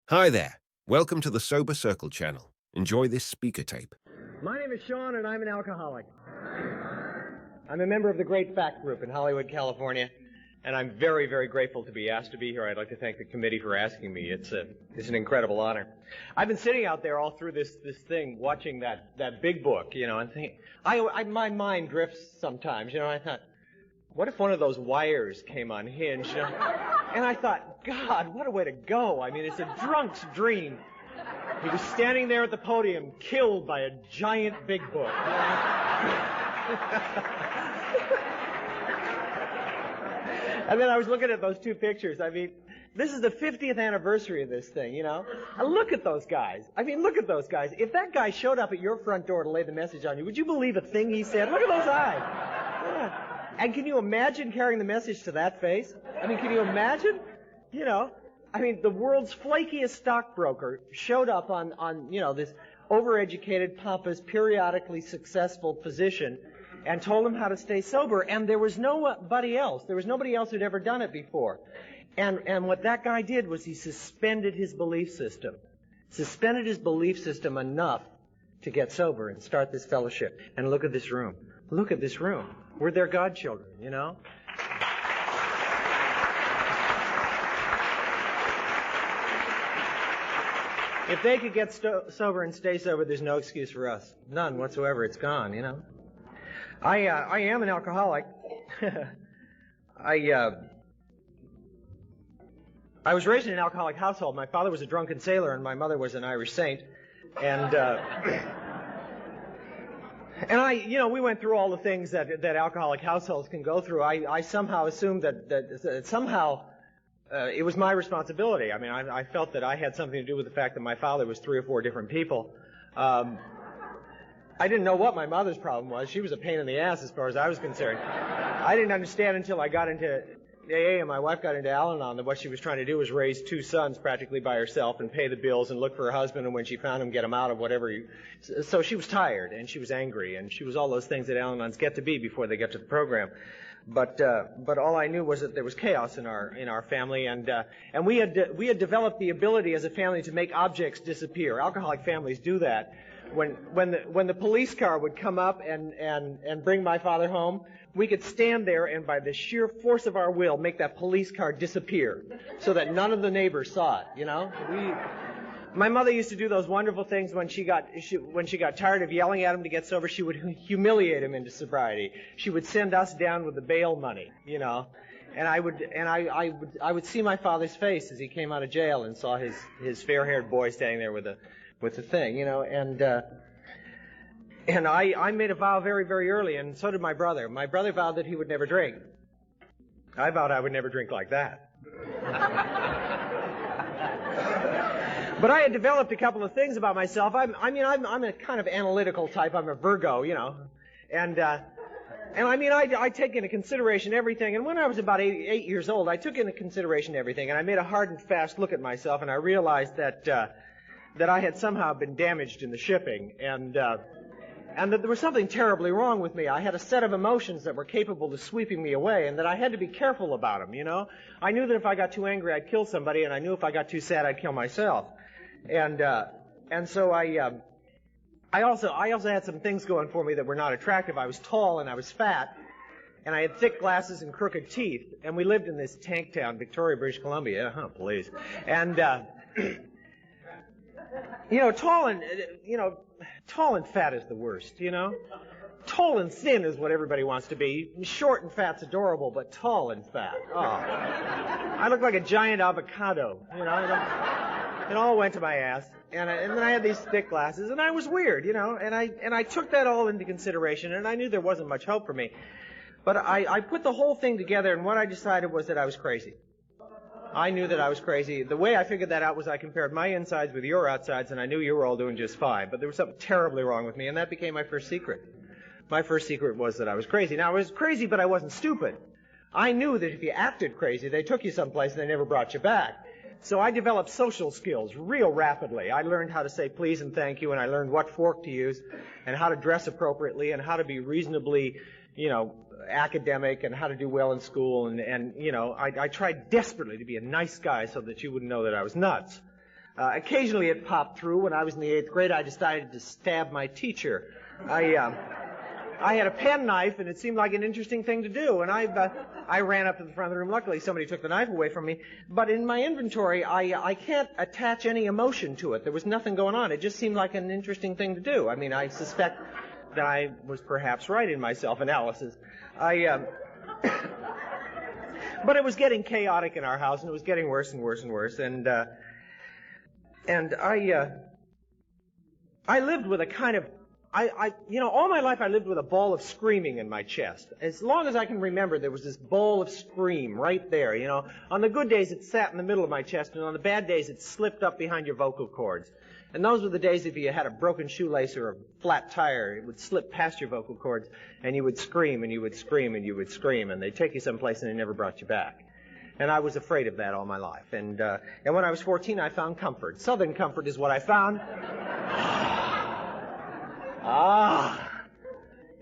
Hi there. Welcome to the SoberCircle channel. Enjoy this speaker tape. My name is Sean, and I'm an alcoholic. I'm a member of the Great Fact Group in Hollywood, California, and I'm very, very grateful to be asked to be here. I'd like to thank the committee for asking me. It's an incredible honor. I've been sitting out there all through this thing, watching that big book, and thinking, my mind drifts sometimes, I thought, what if one of those wires came unhinged? And I thought, God, what a way to go. I mean, it's a drunk's dream. He was standing there at the podium, killed by a giant big book. And then I was looking at those two pictures. I mean, this is the 50th anniversary of this thing, And look at those guys. I mean, look at those guys. If that guy showed up at your front door to lay the message on you, would you believe a thing he said? Look at those eyes. Yeah. And can you imagine carrying the message to that face? I mean, can you imagine? The world's flakiest stockbroker showed up on this overeducated, pompous, periodically successful physician and told him how to stay sober, and there was nobody else. There was nobody else who'd ever done it before. And what that guy did was he suspended his belief system. Suspended his belief system enough to get sober and start this fellowship. And look at this room. Look at this room. We're their godchildren, If they could get sober and stay sober, there's no excuse for us. None whatsoever. It's gone, I am an alcoholic. I was raised in an alcoholic household. My father was a drunken sailor, and my mother was an Irish saint. And we went through all the things that alcoholic households can go through. I somehow assumed that somehow it was my responsibility. I mean, I felt that I had something to do with the fact that my father was 3 or 4 different people. I didn't know what my mother's problem was. She was a pain in the ass as far as I was concerned. I didn't understand until I got into AA and my wife got into Al-Anon that what she was trying to do was raise 2 sons practically by herself and pay the bills and look for her husband, and when she found him, get him out of whatever. So she was tired and she was angry and she was all those things that Al-Anons get to be before they get to the program. But all I knew was that there was chaos in our family, and we had developed the ability as a family to make objects disappear. Alcoholic families do that. When the police car would come up and bring my father home, we could stand there and by the sheer force of our will make that police car disappear so that none of the neighbors saw it, My mother used to do those wonderful things when she got tired of yelling at him to get sober. She would humiliate him into sobriety. She would send us down with the bail money, And I would see my father's face as he came out of jail and saw his fair-haired boy standing there with the thing, And I made a vow very, very early, and so did my brother. My brother vowed that he would never drink. I vowed I would never drink like that. But I had developed a couple of things about myself. I'm a kind of analytical type. I'm a Virgo, And I take into consideration everything. And when I was about 8 years old, I took into consideration everything, and I made a hard and fast look at myself, and I realized that I had somehow been damaged in the shipping, and that there was something terribly wrong with me. I had a set of emotions that were capable of sweeping me away, and that I had to be careful about them, I knew that if I got too angry, I'd kill somebody, and I knew if I got too sad, I'd kill myself. And so I also had some things going for me that were not attractive. I was tall and I was fat, and I had thick glasses and crooked teeth, and we lived in this tank town, Victoria, British Columbia. Oh, please. And tall and fat is the worst, Tall and thin is what everybody wants to be. Short and fat's adorable, but tall and fat, oh. I look like a giant avocado, It all went to my ass. And then I had these thick glasses, and I was weird, And I took that all into consideration, and I knew there wasn't much hope for me. But I put the whole thing together, and what I decided was that I was crazy. I knew that I was crazy. The way I figured that out was I compared my insides with your outsides, and I knew you were all doing just fine. But there was something terribly wrong with me, and that became my first secret. My first secret was that I was crazy. Now, I was crazy, but I wasn't stupid. I knew that if you acted crazy, they took you someplace and they never brought you back. So I developed social skills real rapidly. I learned how to say please and thank you, and I learned what fork to use, and how to dress appropriately, and how to be reasonably, academic, and how to do well in school. And I tried desperately to be a nice guy so that you wouldn't know that I was nuts. Occasionally it popped through. When I was in the 8th grade, I decided to stab my teacher. I had a penknife, and it seemed like an interesting thing to do, and I ran up to the front of the room. Luckily, somebody took the knife away from me. But in my inventory, I can't attach any emotion to it. There was nothing going on. It just seemed like an interesting thing to do. I mean, I suspect that I was perhaps right in my self-analysis. But it was getting chaotic in our house, and it was getting worse and worse and worse. And I lived with a kind of, all my life I lived with a ball of screaming in my chest. As long as I can remember, there was this ball of scream right there, On the good days, it sat in the middle of my chest, and on the bad days, it slipped up behind your vocal cords. And those were the days if you had a broken shoelace or a flat tire, it would slip past your vocal cords, and you would scream, and you would scream, and you would scream, and they'd take you someplace, and they never brought you back. And I was afraid of that all my life. And when I was 14, I found comfort. Southern comfort is what I found.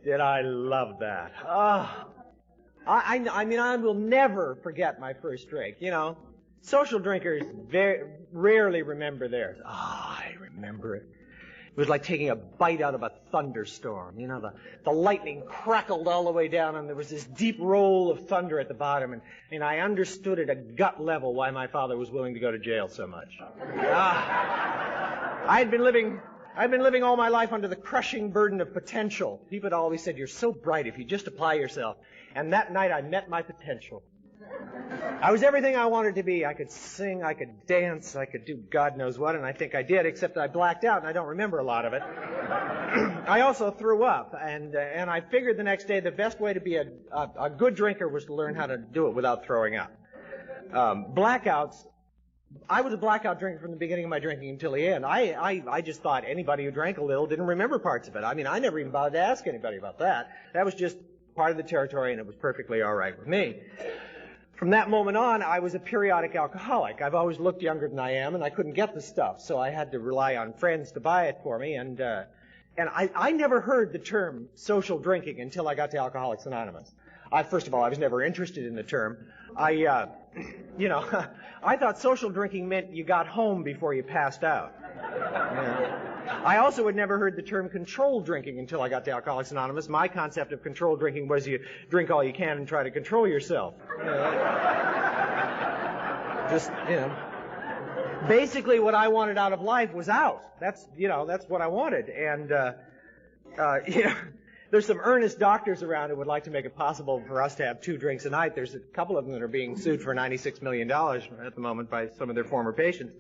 Did I love that. I mean, I will never forget my first drink, Social drinkers very rarely remember theirs. I remember it. It was like taking a bite out of a thunderstorm. The lightning crackled all the way down, and there was this deep roll of thunder at the bottom, and I understood at a gut level why my father was willing to go to jail so much. I've been living all my life under the crushing burden of potential. People had always said, "You're so bright if you just apply yourself." And that night I met my potential. I was everything I wanted to be. I could sing, I could dance, I could do God knows what, and I think I did, except I blacked out and I don't remember a lot of it. I also threw up, and I figured the next day the best way to be a good drinker was to learn how to do it without throwing up. Blackouts, I was a blackout drinker from the beginning of my drinking until the end. I just thought anybody who drank a little didn't remember parts of it. I mean, I never even bothered to ask anybody about that. That was just part of the territory, and it was perfectly all right with me. From that moment on, I was a periodic alcoholic. I've always looked younger than I am, and I couldn't get the stuff, so I had to rely on friends to buy it for me. And I never heard the term social drinking until I got to Alcoholics Anonymous. First of all, I was never interested in the term. I thought social drinking meant you got home before you passed out. I also had never heard the term controlled drinking until I got to Alcoholics Anonymous. My concept of controlled drinking was you drink all you can and try to control yourself. Basically what I wanted out of life was out. That's what I wanted. And, there's some earnest doctors around who would like to make it possible for us to have 2 drinks a night. There's a couple of them that are being sued for $96 million at the moment by some of their former patients.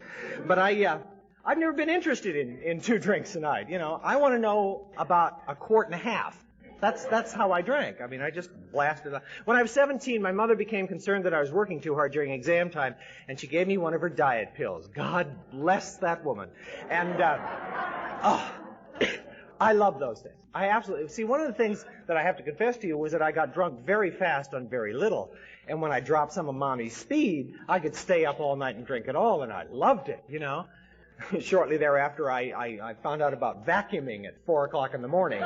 But I've never been interested in 2 drinks a night. I want to know about a quart and a half. That's how I drank. I mean, I just blasted it. When I was 17, my mother became concerned that I was working too hard during exam time, and she gave me one of her diet pills. God bless that woman. And, I love those things. I absolutely... See, one of the things that I have to confess to you was that I got drunk very fast on very little. And when I dropped some of Mommy's speed, I could stay up all night and drink it all, and I loved it, Shortly thereafter, I found out about vacuuming at 4 o'clock in the morning,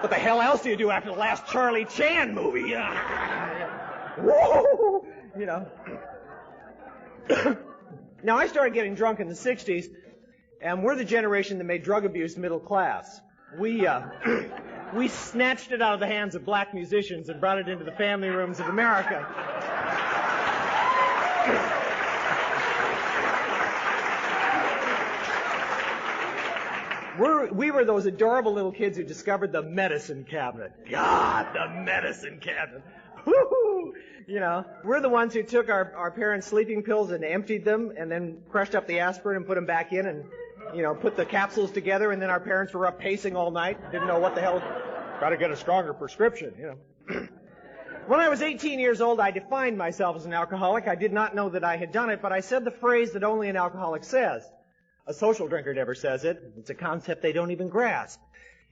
What the hell else do you do after the last Charlie Chan movie? Whoa! Now, I started getting drunk in the 60s, and we're the generation that made drug abuse middle class. We snatched it out of the hands of black musicians and brought it into the family rooms of America. We were those adorable little kids who discovered the medicine cabinet. God, the medicine cabinet. Woo-hoo! We're the ones who took our parents' sleeping pills and emptied them and then crushed up the aspirin and put them back in and, put the capsules together, and then our parents were up pacing all night, didn't know what the hell. Got to get a stronger prescription, When I was 18 years old, I defined myself as an alcoholic. I did not know that I had done it, but I said the phrase that only an alcoholic says. A social drinker never says it. It's a concept they don't even grasp.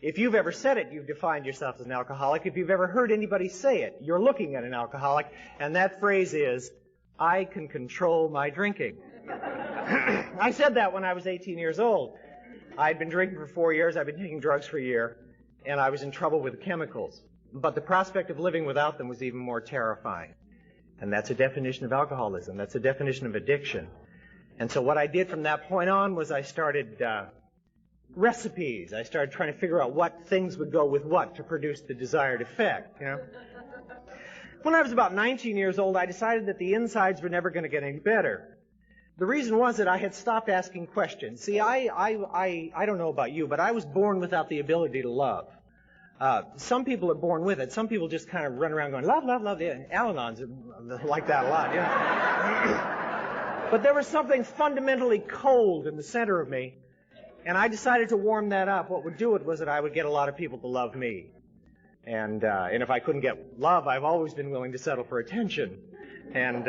If you've ever said it, you've defined yourself as an alcoholic. If you've ever heard anybody say it, you're looking at an alcoholic, and that phrase is, I can control my drinking. I said that when I was 18 years old. I'd been drinking for 4 years, I'd been taking drugs for a year, and I was in trouble with chemicals. But the prospect of living without them was even more terrifying. And that's a definition of alcoholism. That's a definition of addiction. And so what I did from that point on was I started recipes. I started trying to figure out what things would go with what to produce the desired effect, you know. When I was about 19 years old, I decided that the insides were never going to get any better. The reason was that I had stopped asking questions. See, I don't know about you, but I was born without the ability to love. Some people are born with it. Some people just kind of run around going, love, love, love. Yeah, Al-Anon's like that a lot, yeah. But there was something fundamentally cold in the center of me, and I decided to warm that up. What would do it was that I would get a lot of people to love me. And if I couldn't get love, I've always been willing to settle for attention. And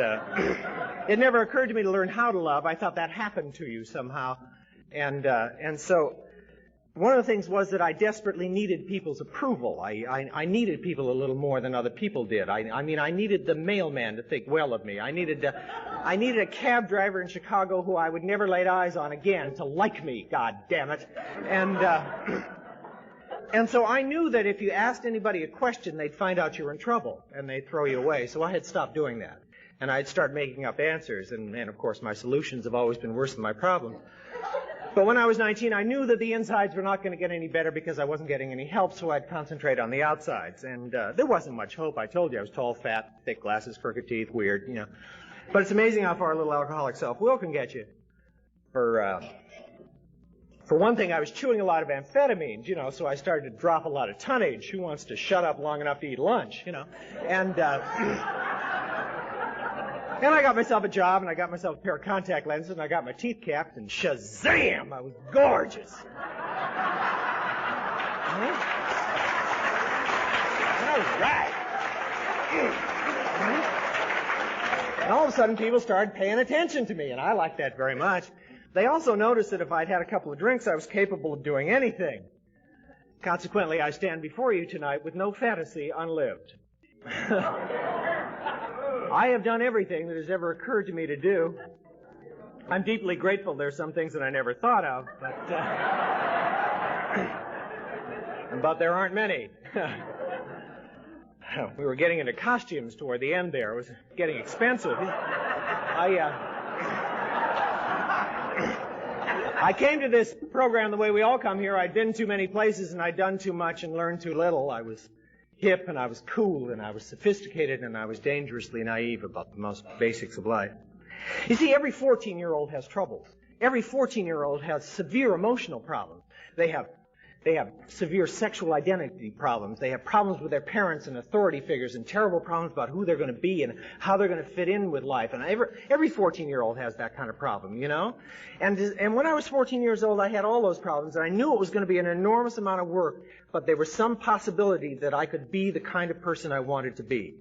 it never occurred to me to learn how to love. I thought that happened to you somehow. And so one of the things was that I desperately needed people's approval. I needed people a little more than other people did. I mean, I needed the mailman to think well of me. I needed a cab driver in Chicago who I would never lay eyes on again to like me, God damn it. And so I knew that if you asked anybody a question, they'd find out you were in trouble, and they'd throw you away. So I had stopped doing that. And I'd start making up answers, and of course my solutions have always been worse than my problems. But when I was 19, I knew that the insides were not going to get any better because I wasn't getting any help, so I'd concentrate on the outsides. And there wasn't much hope. I told you I was tall, fat, thick glasses, crooked teeth, weird, you know. But it's amazing how far a little alcoholic self-will can get you. For one thing, I was chewing a lot of amphetamines, you know, so I started to drop a lot of tonnage. Who wants to shut up long enough to eat lunch, you know? And I got myself a job, and I got myself a pair of contact lenses, and I got my teeth capped, and shazam, I was gorgeous. All right. And all of a sudden, people started paying attention to me, and I liked that very much. They also noticed that if I'd had a couple of drinks, I was capable of doing anything. Consequently, I stand before you tonight with no fantasy unlived. I have done everything that has ever occurred to me to do. I'm deeply grateful there's some things that I never thought of, but there aren't many. We were getting into costumes toward the end there. It was getting expensive. I came to this program the way we all come here. I'd been too many places, and I'd done too much and learned too little. I was hip, and I was cool, and I was sophisticated, and I was dangerously naive about the most basics of life. You see, every 14-year-old has troubles. Every 14-year-old has severe emotional problems. They have severe sexual identity problems. They have problems with their parents and authority figures, and terrible problems about who they're going to be and how they're going to fit in with life. And every 14-year-old has that kind of problem, you know? And when I was 14 years old, I had all those problems, and I knew it was going to be an enormous amount of work, but there was some possibility that I could be the kind of person I wanted to be,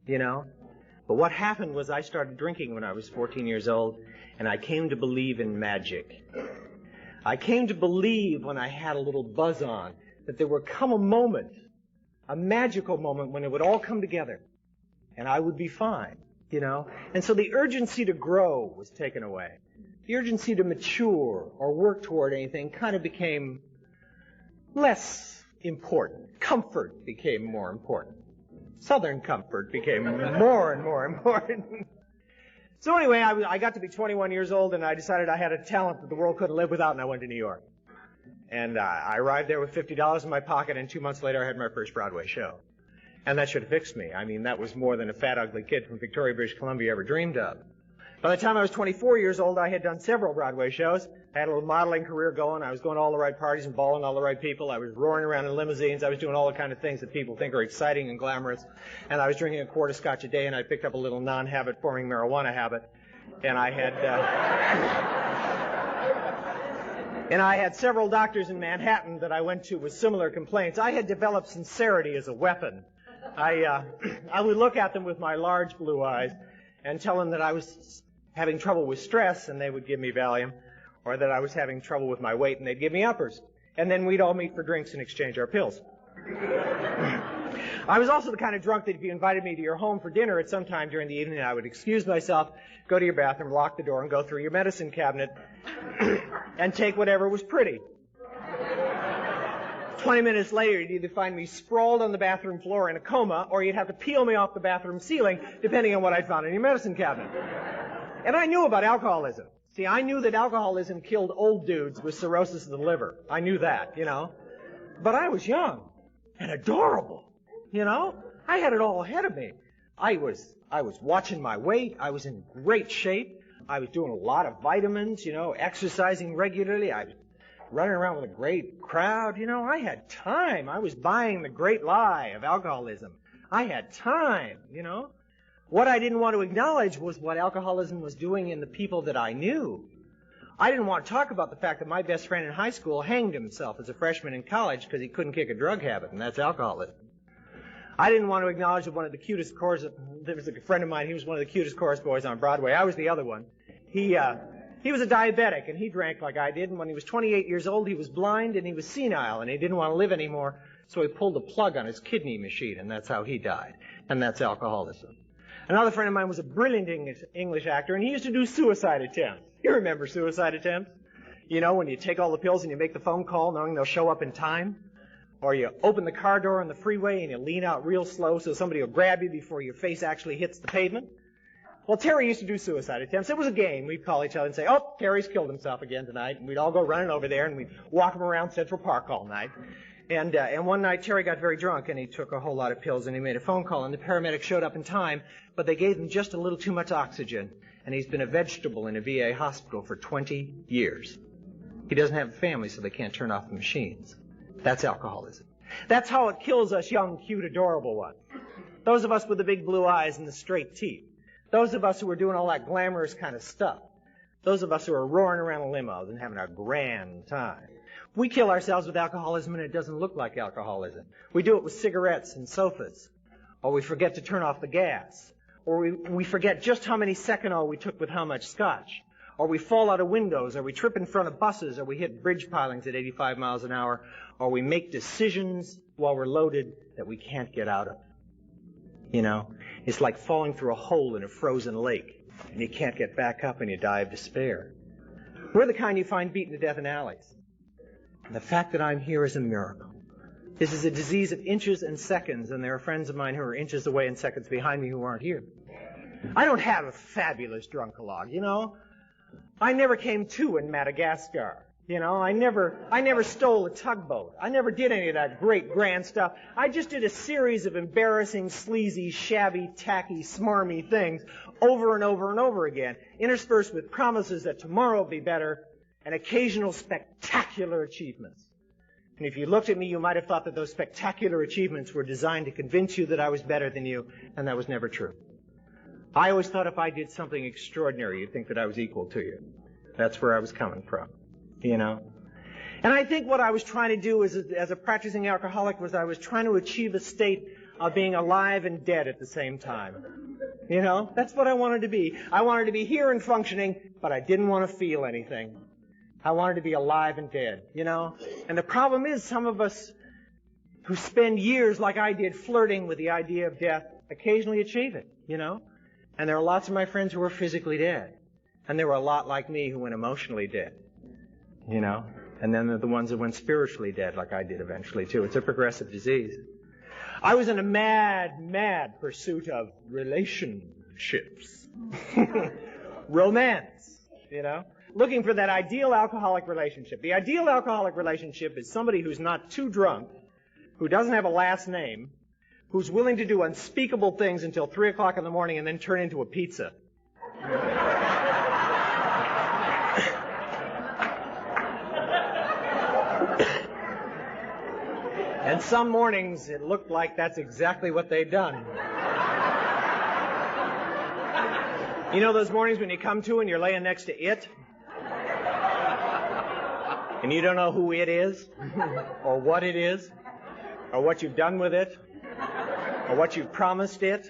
you know? But what happened was I started drinking when I was 14 years old, and I came to believe in magic. I came to believe when I had a little buzz on that there would come a moment, a magical moment, when it would all come together and I would be fine, you know? And so the urgency to grow was taken away. The urgency to mature or work toward anything kind of became less important. Comfort became more important. Southern comfort became more and more important. So anyway, I got to be 21 years old, and I decided I had a talent that the world couldn't live without, and I went to New York. And I arrived there with $50 in my pocket, and 2 months later I had my first Broadway show. And that should have fixed me. I mean, that was more than a fat, ugly kid from Victoria, British Columbia ever dreamed of. By the time I was 24 years old, I had done several Broadway shows. I had a little modeling career going. I was going to all the right parties and balling all the right people. I was roaring around in limousines. I was doing all the kind of things that people think are exciting and glamorous. And I was drinking a quart of scotch a day, and I picked up a little non-habit forming marijuana habit. And I had several doctors in Manhattan that I went to with similar complaints. I had developed sincerity as a weapon. I would look at them with my large blue eyes and tell them that I was having trouble with stress, and they would give me Valium, or that I was having trouble with my weight, and they'd give me uppers. And then we'd all meet for drinks and exchange our pills. I was also the kind of drunk that if you invited me to your home for dinner at some time during the evening, I would excuse myself, go to your bathroom, lock the door, and go through your medicine cabinet and take whatever was pretty. 20 minutes later, you'd either find me sprawled on the bathroom floor in a coma, or you'd have to peel me off the bathroom ceiling, depending on what I'd found in your medicine cabinet. And I knew about alcoholism. See, I knew that alcoholism killed old dudes with cirrhosis of the liver. I knew that, you know. But I was young and adorable, you know. I had it all ahead of me. I was watching my weight. I was in great shape. I was doing a lot of vitamins, you know, exercising regularly. I was running around with a great crowd. You know, I had time. I was buying the great lie of alcoholism. I had time, you know. What I didn't want to acknowledge was what alcoholism was doing in the people that I knew. I didn't want to talk about the fact that my best friend in high school hanged himself as a freshman in college because he couldn't kick a drug habit, and that's alcoholism. I didn't want to acknowledge that one of the cutest chorus, there was a friend of mine, he was one of the cutest chorus boys on Broadway. I was the other one. He was a diabetic, and he drank like I did, and when he was 28 years old, he was blind and he was senile, and he didn't want to live anymore, so he pulled the plug on his kidney machine, and that's how he died, and that's alcoholism. Another friend of mine was a brilliant English actor, and he used to do suicide attempts. You remember suicide attempts? You know, when you take all the pills and you make the phone call knowing they'll show up in time? Or you open the car door on the freeway and you lean out real slow so somebody will grab you before your face actually hits the pavement? Well, Terry used to do suicide attempts. It was a game. We'd call each other and say, oh, Terry's killed himself again tonight. And we'd all go running over there and we'd walk him around Central Park all night. And one night, Terry got very drunk, and he took a whole lot of pills, and he made a phone call, and the paramedics showed up in time, but they gave him just a little too much oxygen, and he's been a vegetable in a VA hospital for 20 years. He doesn't have a family, so they can't turn off the machines. That's alcoholism. That's how it kills us young, cute, adorable ones. Those of us with the big blue eyes and the straight teeth. Those of us who are doing all that glamorous kind of stuff. Those of us who are roaring around in limos and having a grand time. We kill ourselves with alcoholism, and it doesn't look like alcoholism. We do it with cigarettes and sofas. Or we forget to turn off the gas. Or we forget just how many Seconal we took with how much scotch. Or we fall out of windows. Or we trip in front of buses. Or we hit bridge pilings at 85 miles an hour. Or we make decisions while we're loaded that we can't get out of. You know, it's like falling through a hole in a frozen lake. And you can't get back up, and you die of despair. We're the kind you find beaten to death in alleys. The fact that I'm here is a miracle. This is a disease of inches and seconds, and there are friends of mine who are inches away and seconds behind me who aren't here. I don't have a fabulous drunkalogue, you know. I never came to in Madagascar, you know. I never stole a tugboat. I never did any of that great grand stuff. I just did a series of embarrassing, sleazy, shabby, tacky, smarmy things over and over and over again, interspersed with promises that tomorrow will be better, and occasional spectacular achievements. And if you looked at me, you might have thought that those spectacular achievements were designed to convince you that I was better than you, and that was never true. I always thought if I did something extraordinary, you'd think that I was equal to you. That's where I was coming from, you know. And I think what I was trying to do as a practicing alcoholic was I was trying to achieve a state of being alive and dead at the same time. You know, that's what I wanted to be. I wanted to be here and functioning, but I didn't want to feel anything. I wanted to be alive and dead, you know? And the problem is some of us who spend years like I did flirting with the idea of death occasionally achieve it, you know? And there are lots of my friends who are physically dead. And there were a lot like me who went emotionally dead, you know? And then there are the ones that went spiritually dead like I did eventually too. It's a progressive disease. I was in a mad, mad pursuit of relationships. Romance, you know? Looking for that ideal alcoholic relationship. The ideal alcoholic relationship is somebody who's not too drunk, who doesn't have a last name, who's willing to do unspeakable things until 3 o'clock in the morning and then turn into a pizza. And some mornings it looked like that's exactly what they'd done. You know those mornings when you come to and you're laying next to it? And you don't know who it is, or what it is, or what you've done with it, or what you've promised it,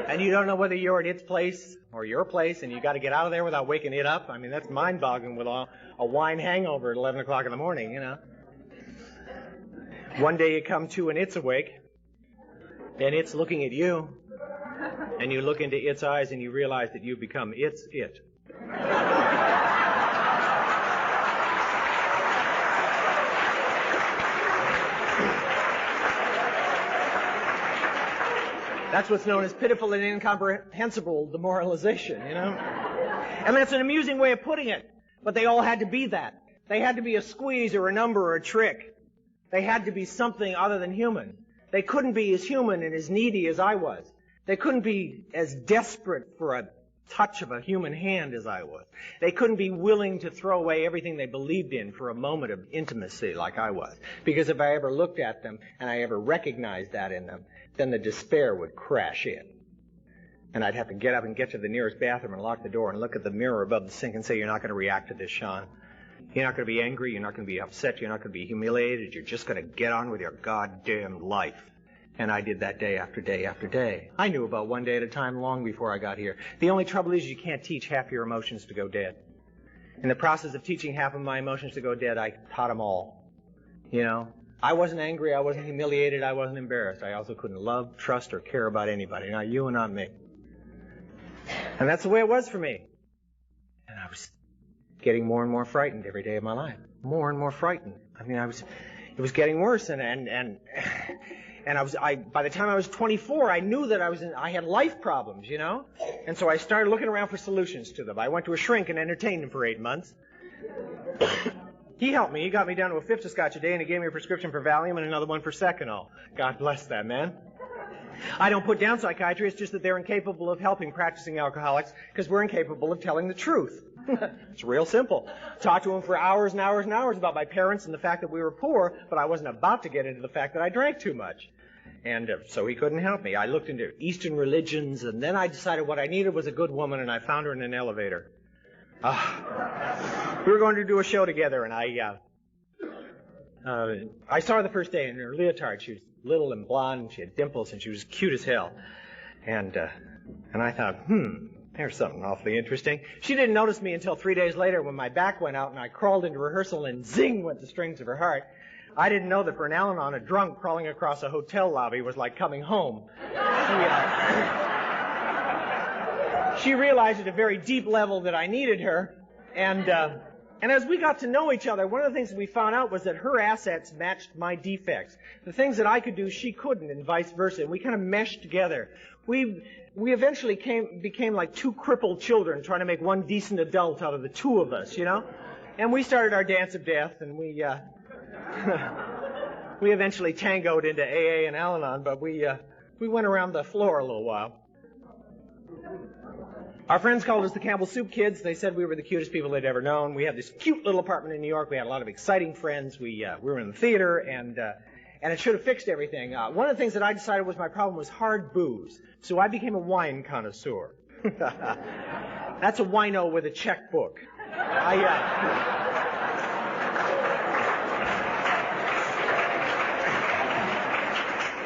and you don't know whether you're at its place or your place, and you got to get out of there without waking it up. I mean, that's mind-boggling with a wine hangover at 11 o'clock in the morning, you know. One day you come to and it's awake, and it's looking at you, and you look into its eyes and you realize that you've become its it. That's what's known as pitiful and incomprehensible demoralization, you know? And that's an amusing way of putting it. But they all had to be that. They had to be a squeeze or a number or a trick. They had to be something other than human. They couldn't be as human and as needy as I was. They couldn't be as desperate for a touch of a human hand as I was. They couldn't be willing to throw away everything they believed in for a moment of intimacy like I was. Because if I ever looked at them and I ever recognized that in them, then the despair would crash in. And I'd have to get up and get to the nearest bathroom and lock the door and look at the mirror above the sink and say, you're not going to react to this, Sean. You're not going to be angry. You're not going to be upset. You're not going to be humiliated. You're just going to get on with your goddamn life. And I did that day after day after day. I knew about one day at a time long before I got here. The only trouble is you can't teach half your emotions to go dead. In the process of teaching half of my emotions to go dead, I taught them all. You know, I wasn't angry. I wasn't humiliated. I wasn't embarrassed. I also couldn't love, trust, or care about anybody. Not you and not me. And that's the way it was for me. And I was getting more and more frightened every day of my life. More and more frightened. I mean, it was getting worse, and by the time I was 24, I knew that I had life problems, you know? And so I started looking around for solutions to them. I went to a shrink and entertained him for 8 months. He helped me. He got me down to a fifth of scotch a day, and he gave me a prescription for Valium and another one for Seconal. God bless that man. I don't put down psychiatry. It's just that they're incapable of helping practicing alcoholics because we're incapable of telling the truth. It's real simple. Talked to him for hours and hours and hours about my parents and the fact that we were poor, but I wasn't about to get into the fact that I drank too much. And so he couldn't help me. I looked into Eastern religions, and then I decided what I needed was a good woman, and I found her in an elevator. We were going to do a show together, and I saw her the first day in her leotard. She was little and blonde, and she had dimples, and she was cute as hell. And I thought, there's something awfully interesting. She didn't notice me until 3 days later when my back went out and I crawled into rehearsal and zing went the strings of her heart. I didn't know that for an Al-Anon, a drunk crawling across a hotel lobby was like coming home. She realized at a very deep level that I needed her. And as we got to know each other, one of the things that we found out was that her assets matched my defects. The things that I could do, she couldn't, and vice versa. And we kind of meshed together. We eventually became like two crippled children trying to make one decent adult out of the two of us, you know? And we started our dance of death, and we eventually tangoed into AA and Al-Anon, but we went around the floor a little while. Our friends called us the Campbell Soup Kids. They said we were the cutest people they'd ever known. We had this cute little apartment in New York. We had a lot of exciting friends. We were in the theater, and it should have fixed everything. One of the things that I decided was my problem was hard booze, so I became a wine connoisseur. That's a wino with a checkbook.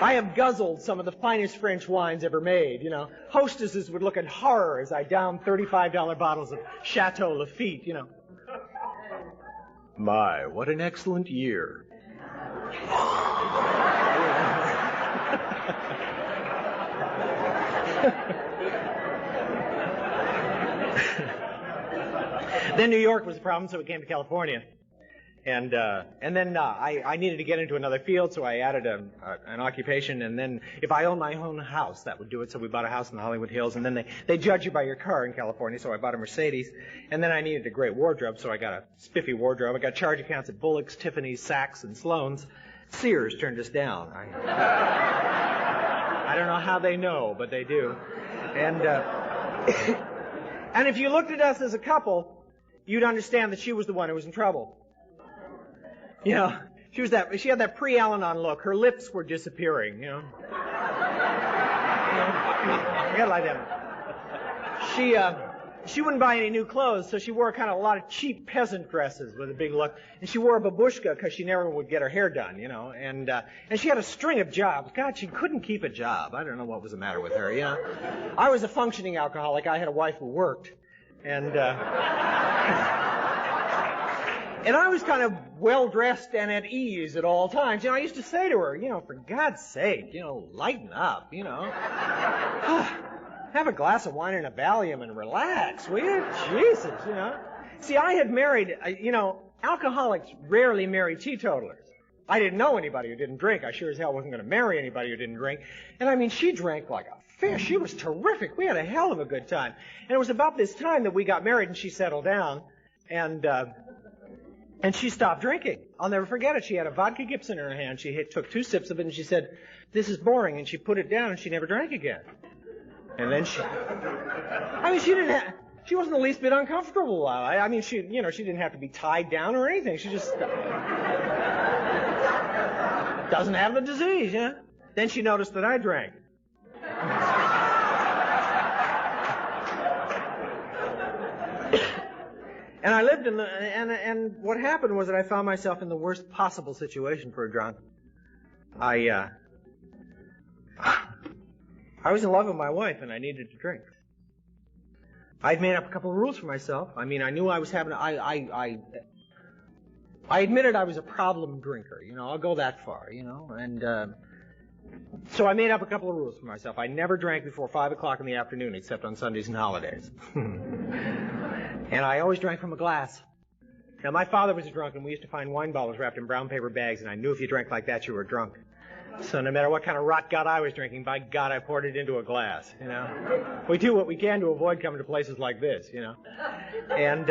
I have guzzled some of the finest French wines ever made, you know. Hostesses would look in horror as I downed $35 bottles of Chateau Lafite, you know. My, what an excellent year. Then New York was a problem, so we came to California. And then I needed to get into another field, so I added an occupation. And then if I owned my own house, that would do it. So we bought a house in the Hollywood Hills. And then they judge you by your car in California, so I bought a Mercedes. And then I needed a great wardrobe, so I got a spiffy wardrobe. I got charge accounts at Bullock's, Tiffany's, Saks, and Sloan's. Sears turned us down. I don't know how they know, but they do. And if you looked at us as a couple, you'd understand that she was the one who was in trouble. You know, she had that pre-Al-Anon look. Her lips were disappearing, you know. Forget like that. She wouldn't buy any new clothes, so she wore kind of a lot of cheap peasant dresses with a big look. And she wore a babushka because she never would get her hair done, you know. And she had a string of jobs. God, she couldn't keep a job. I don't know what was the matter with her, you know. I was a functioning alcoholic. I had a wife who worked. And I was kind of well-dressed and at ease at all times. You know, I used to say to her, you know, for God's sake, you know, lighten up, you know. Have a glass of wine and a Valium and relax, will you? Jesus, you know. See, I had married, you know, alcoholics rarely marry teetotalers. I didn't know anybody who didn't drink. I sure as hell wasn't going to marry anybody who didn't drink. And I mean, she drank like a fish. She was terrific. We had a hell of a good time. And it was about this time that we got married and she settled down. And she stopped drinking. I'll never forget it. She had a vodka Gibson in her hand. She took 2 sips of it and she said, "This is boring." And she put it down and she never drank again. And then she wasn't the least bit uncomfortable. She didn't have to be tied down or anything. She just doesn't have the disease, yeah. Then she noticed that I drank. And I lived and what happened was that I found myself in the worst possible situation for a drunk. I was in love with my wife and I needed to drink. I'd made up a couple of rules for myself. I knew I was having, I admitted I was a problem drinker, I'll go that far, and so I made up a couple of rules for myself. I never drank before 5 o'clock in the afternoon except on Sundays and holidays. And I always drank from a glass. Now, my father was a drunk, and we used to find wine bottles wrapped in brown paper bags, and I knew if you drank like that, you were drunk. So no matter what kind of rot gut I was drinking, by God, I poured it into a glass, We do what we can to avoid coming to places like this, And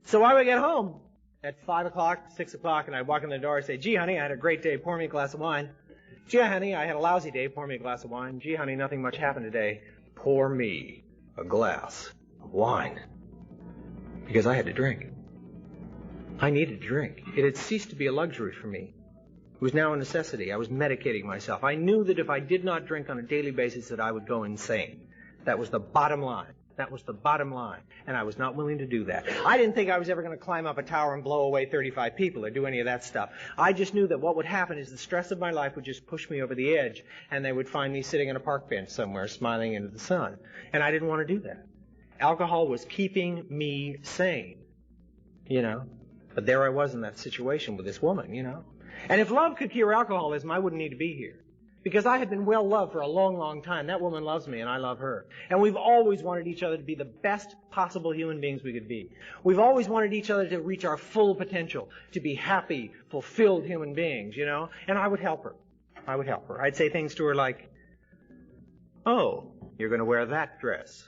so I would get home at 5 o'clock, 6 o'clock, and I'd walk in the door and say, "Gee, honey, I had a great day. Pour me a glass of wine." "Gee, honey, I had a lousy day. Pour me a glass of wine." "Gee, honey, nothing much happened today. Pour me a glass of wine." Because I had to drink. I needed to drink. It had ceased to be a luxury for me. It was now a necessity. I was medicating myself. I knew that if I did not drink on a daily basis that I would go insane. That was the bottom line. That was the bottom line. And I was not willing to do that. I didn't think I was ever going to climb up a tower and blow away 35 people or do any of that stuff. I just knew that what would happen is the stress of my life would just push me over the edge and they would find me sitting on a park bench somewhere smiling into the sun. And I didn't want to do that. Alcohol was keeping me sane, But there I was in that situation with this woman, And if love could cure alcoholism, I wouldn't need to be here. Because I had been well loved for a long, long time. That woman loves me and I love her. And we've always wanted each other to be the best possible human beings we could be. We've always wanted each other to reach our full potential, to be happy, fulfilled human beings, And I would help her. I'd say things to her like, "Oh, you're going to wear that dress.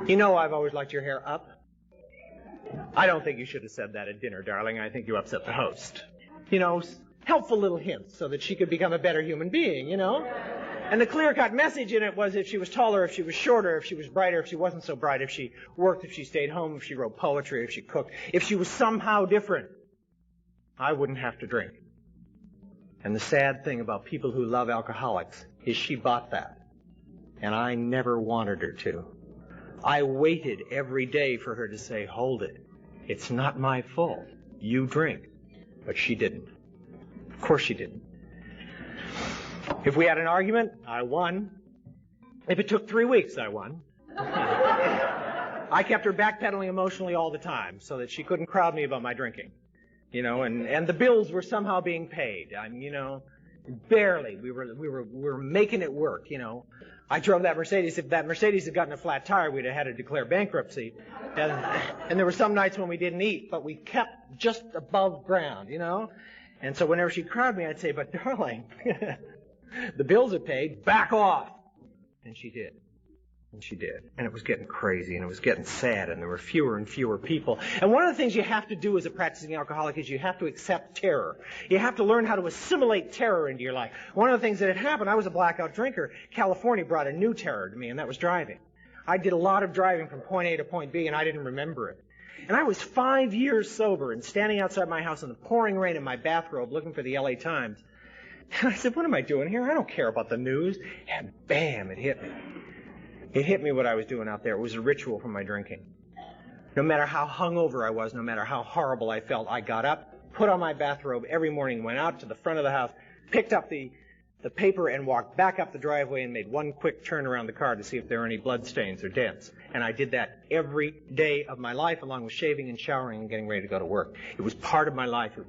I've always liked your hair up. I don't think you should have said that at dinner, darling. I think you upset the host." Helpful little hints so that she could become a better human being, And the clear-cut message in it was if she was taller, if she was shorter, if she was brighter, if she wasn't so bright, if she worked, if she stayed home, if she wrote poetry, if she cooked, if she was somehow different, I wouldn't have to drink. And the sad thing about people who love alcoholics is she bought that. And I never wanted her to. I waited every day for her to say, "Hold it. It's not my fault. You drink." But she didn't. Of course she didn't. If we had an argument, I won. If it took 3 weeks, I won. I kept her backpedaling emotionally all the time so that she couldn't crowd me about my drinking. And the bills were somehow being paid. Barely. We were making it work, I drove that Mercedes. If that Mercedes had gotten a flat tire, we'd have had to declare bankruptcy. And there were some nights when we didn't eat, but we kept just above ground, And so whenever she'd crowd me, I'd say, "But darling, the bills are paid. Back off." And she did. And she did. And it was getting crazy, and it was getting sad, and there were fewer and fewer people. And one of the things you have to do as a practicing alcoholic is you have to accept terror. You have to learn how to assimilate terror into your life. One of the things that had happened, I was a blackout drinker. California brought a new terror to me, and that was driving. I did a lot of driving from point A to point B, and I didn't remember it. And I was 5 years sober and standing outside my house in the pouring rain in my bathrobe looking for the LA Times. And I said, "What am I doing here? I don't care about the news." And bam, it hit me. It hit me what I was doing out there. It was a ritual for my drinking. No matter how hungover I was, no matter how horrible I felt, I got up, put on my bathrobe every morning, went out to the front of the house, picked up the paper and walked back up the driveway and made one quick turn around the car to see if there were any blood stains or dents. And I did that every day of my life, along with shaving and showering and getting ready to go to work. It was part of my life.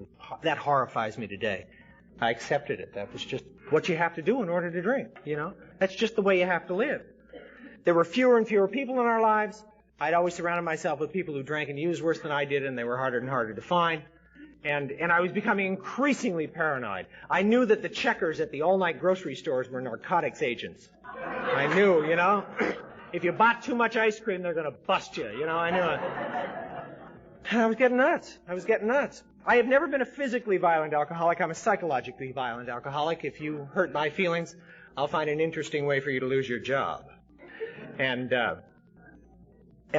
That horrifies me today. I accepted it. That was just what you have to do in order to drink, That's just the way you have to live. There were fewer and fewer people in our lives. I'd always surrounded myself with people who drank and used worse than I did, and they were harder and harder to find. And I was becoming increasingly paranoid. I knew that the checkers at the all-night grocery stores were narcotics agents. I knew, you know. If you bought too much ice cream, they're going to bust you, you know. I knew it. And I was getting nuts. I have never been a physically violent alcoholic. I'm a psychologically violent alcoholic. If you hurt my feelings, I'll find an interesting way for you to lose your job. And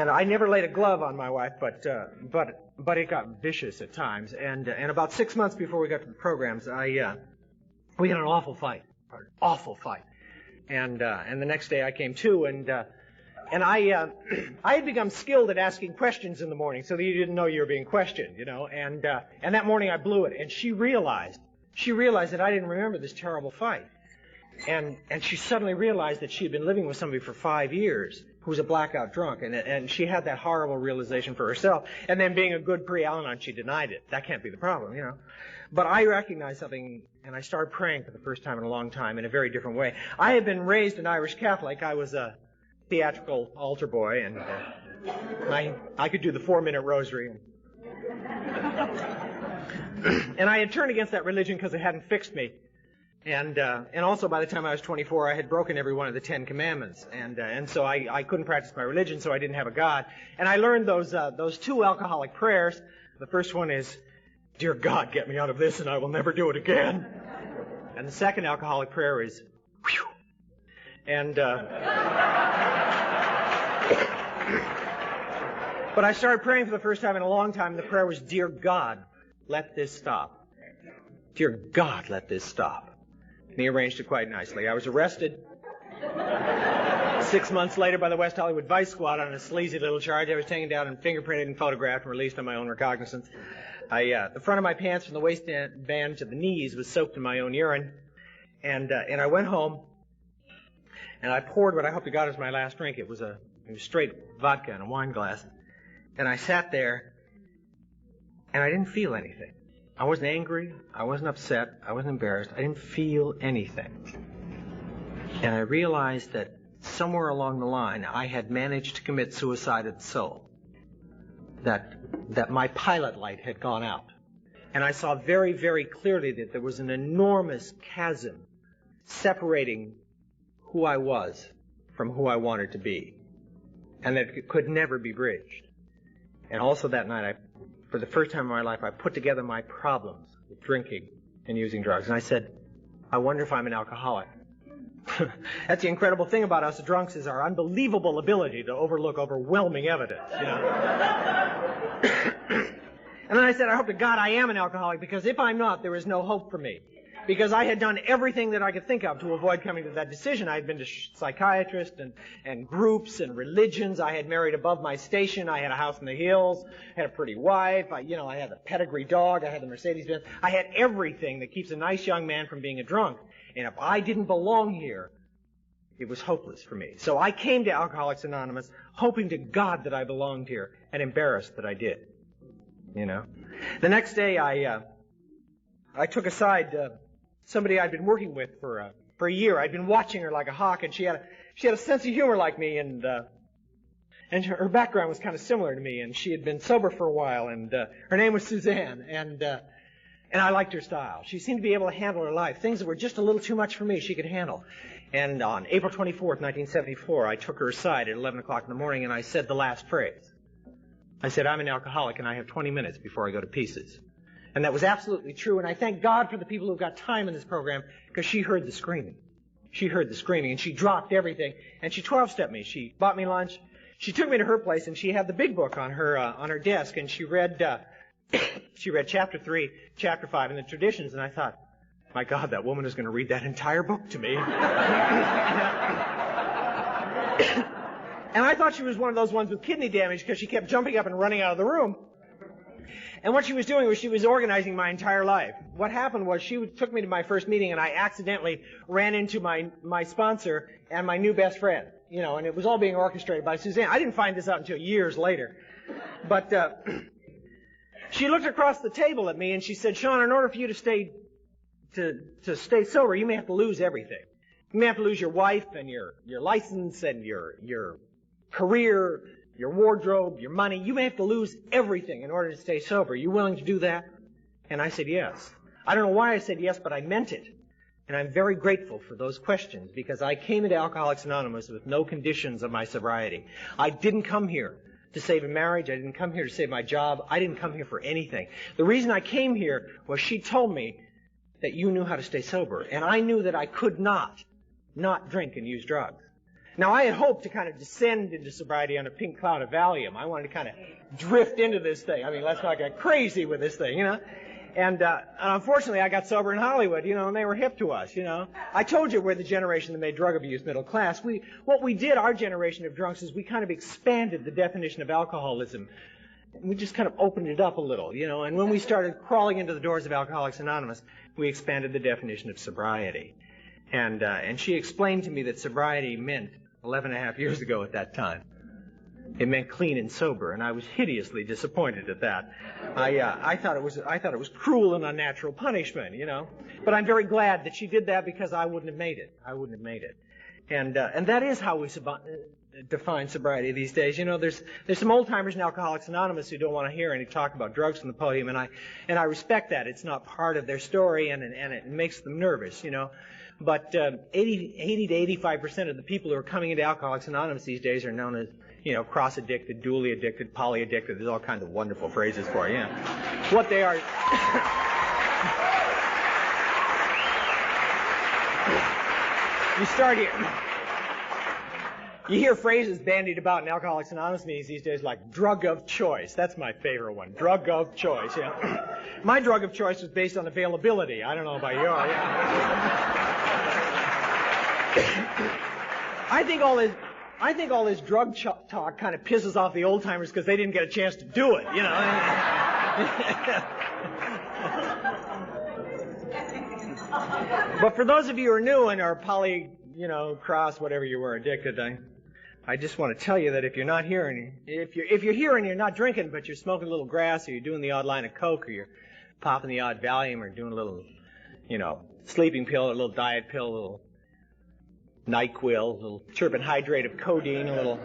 I never laid a glove on my wife, but it got vicious at times. And about 6 months before we got to the programs, we had an awful fight. And the next day I came to, and I had become skilled at asking questions in the morning, so that you didn't know you were being questioned, you know. And that morning I blew it, and she realized that I didn't remember this terrible fight. And she suddenly realized that she had been living with somebody for 5 years who was a blackout drunk, and she had that horrible realization for herself. And then being a good pre-Al-Anon, she denied it. That can't be the problem, you know. But I recognized something, and I started praying for the first time in a long time in a very different way. I had been raised an Irish Catholic. I was a theatrical altar boy, and I could do the 4-minute rosary. And I had turned against that religion because it hadn't fixed me. And also by the time I was 24, I had broken every one of the 10 Commandments. And so I couldn't practice my religion, so I didn't have a God. And I learned those 2 alcoholic prayers. The first one is, "Dear God, get me out of this and I will never do it again." And the second alcoholic prayer is, "Whew." And but I started praying for the first time in a long time, and the prayer was, "Dear God, let this stop. Dear God, let this stop." And he arranged it quite nicely. I was arrested 6 months later by the West Hollywood Vice Squad on a sleazy little charge. I was taken down and fingerprinted and photographed and released on my own recognizance. The front of my pants from the waistband to the knees was soaked in my own urine. And I went home, and I poured what I hope to God was my last drink. It was straight vodka in a wine glass. And I sat there, and I didn't feel anything. I wasn't angry. I wasn't upset. I wasn't embarrassed. I didn't feel anything. And I realized that somewhere along the line, I had managed to commit suicide of the soul. That my pilot light had gone out. And I saw very, very clearly that there was an enormous chasm separating who I was from who I wanted to be. And that it could never be bridged. And also that night, for the first time in my life, I put together my problems with drinking and using drugs. And I said, I wonder if I'm an alcoholic. That's the incredible thing about us drunks, is our unbelievable ability to overlook overwhelming evidence, you know. And then I said, I hope to God I am an alcoholic, because if I'm not, there is no hope for me. Because I had done everything that I could think of to avoid coming to that decision. I had been to psychiatrists and groups and religions. I had married above my station. I had a house in the hills. I had a pretty wife. I had a pedigree dog. I had the Mercedes-Benz. I had everything that keeps a nice young man from being a drunk. And if I didn't belong here, it was hopeless for me. So I came to Alcoholics Anonymous hoping to God that I belonged here, and embarrassed that I did. You know? The next day I took aside somebody I'd been working with for a year. I'd been watching her like a hawk, and she had a sense of humor like me, and her background was kind of similar to me, and she had been sober for a while, and her name was Suzanne, and I liked her style. She seemed to be able to handle her life. Things that were just a little too much for me, she could handle. And on April 24th, 1974, I took her aside at 11 o'clock in the morning, and I said the last phrase. I said, I'm an alcoholic, and I have 20 minutes before I go to pieces. And that was absolutely true, and I thank God for the people who've got time in this program, because she heard the screaming. She heard the screaming, and she dropped everything, and she 12-stepped me. She bought me lunch. She took me to her place, and she had the big book on her desk, and she read chapter 3, chapter 5, and the traditions, and I thought, my God, that woman is going to read that entire book to me. And I thought she was one of those ones with kidney damage, because she kept jumping up and running out of the room. And what she was doing was she was organizing my entire life. What happened was she took me to my first meeting, and I accidentally ran into my sponsor and my new best friend. And it was all being orchestrated by Suzanne. I didn't find this out until years later. But she looked across the table at me, and she said, Sean, in order for you to stay sober, you may have to lose everything. You may have to lose your wife and your license and your career, your wardrobe, your money. You may have to lose everything in order to stay sober. Are you willing to do that? And I said yes. I don't know why I said yes, but I meant it. And I'm very grateful for those questions, because I came into Alcoholics Anonymous with no conditions of my sobriety. I didn't come here to save a marriage. I didn't come here to save my job. I didn't come here for anything. The reason I came here was she told me that you knew how to stay sober. And I knew that I could not drink and use drugs. Now, I had hoped to kind of descend into sobriety on a pink cloud of Valium. I wanted to kind of drift into this thing. I mean, let's not get crazy with this thing, you know. And unfortunately, I got sober in Hollywood, you know, and they were hip to us, you know. I told you we're the generation that made drug abuse middle class. What we did, our generation of drunks, is we kind of expanded the definition of alcoholism. We just kind of opened it up a little, you know. And when we started crawling into the doors of Alcoholics Anonymous, we expanded the definition of sobriety. And she explained to me that sobriety meant 11 and a half years ago at that time. It meant clean and sober, and I was hideously disappointed at that. I thought it was cruel and unnatural punishment, you know. But I'm very glad that she did that, because I wouldn't have made it. I wouldn't have made it. And that is how we define sobriety these days. You know, there's some old timers in Alcoholics Anonymous who don't want to hear any talk about drugs from the podium, and I respect that. It's not part of their story, and it makes them nervous, you know. But 80 to 85% of the people who are coming into Alcoholics Anonymous these days are known as, you know, cross-addicted, dually addicted, poly-addicted. There's all kinds of wonderful phrases for it, yeah. What they are... You start here. You hear phrases bandied about in Alcoholics Anonymous meetings these days like drug of choice. That's my favorite one. Drug of choice, yeah. My drug of choice was based on availability. I don't know about yours. Yeah. I think all this drug talk kind of pisses off the old timers because they didn't get a chance to do it, you know. But for those of you who are new and are poly, you know, cross, whatever you were, addicted, I just want to tell you that if you're not here and if you're here and you're not drinking, but you're smoking a little grass, or you're doing the odd line of coke, or you're popping the odd Valium, or doing a little, you know, sleeping pill, a little diet pill, a little NyQuil, a little turpin hydrate of codeine, a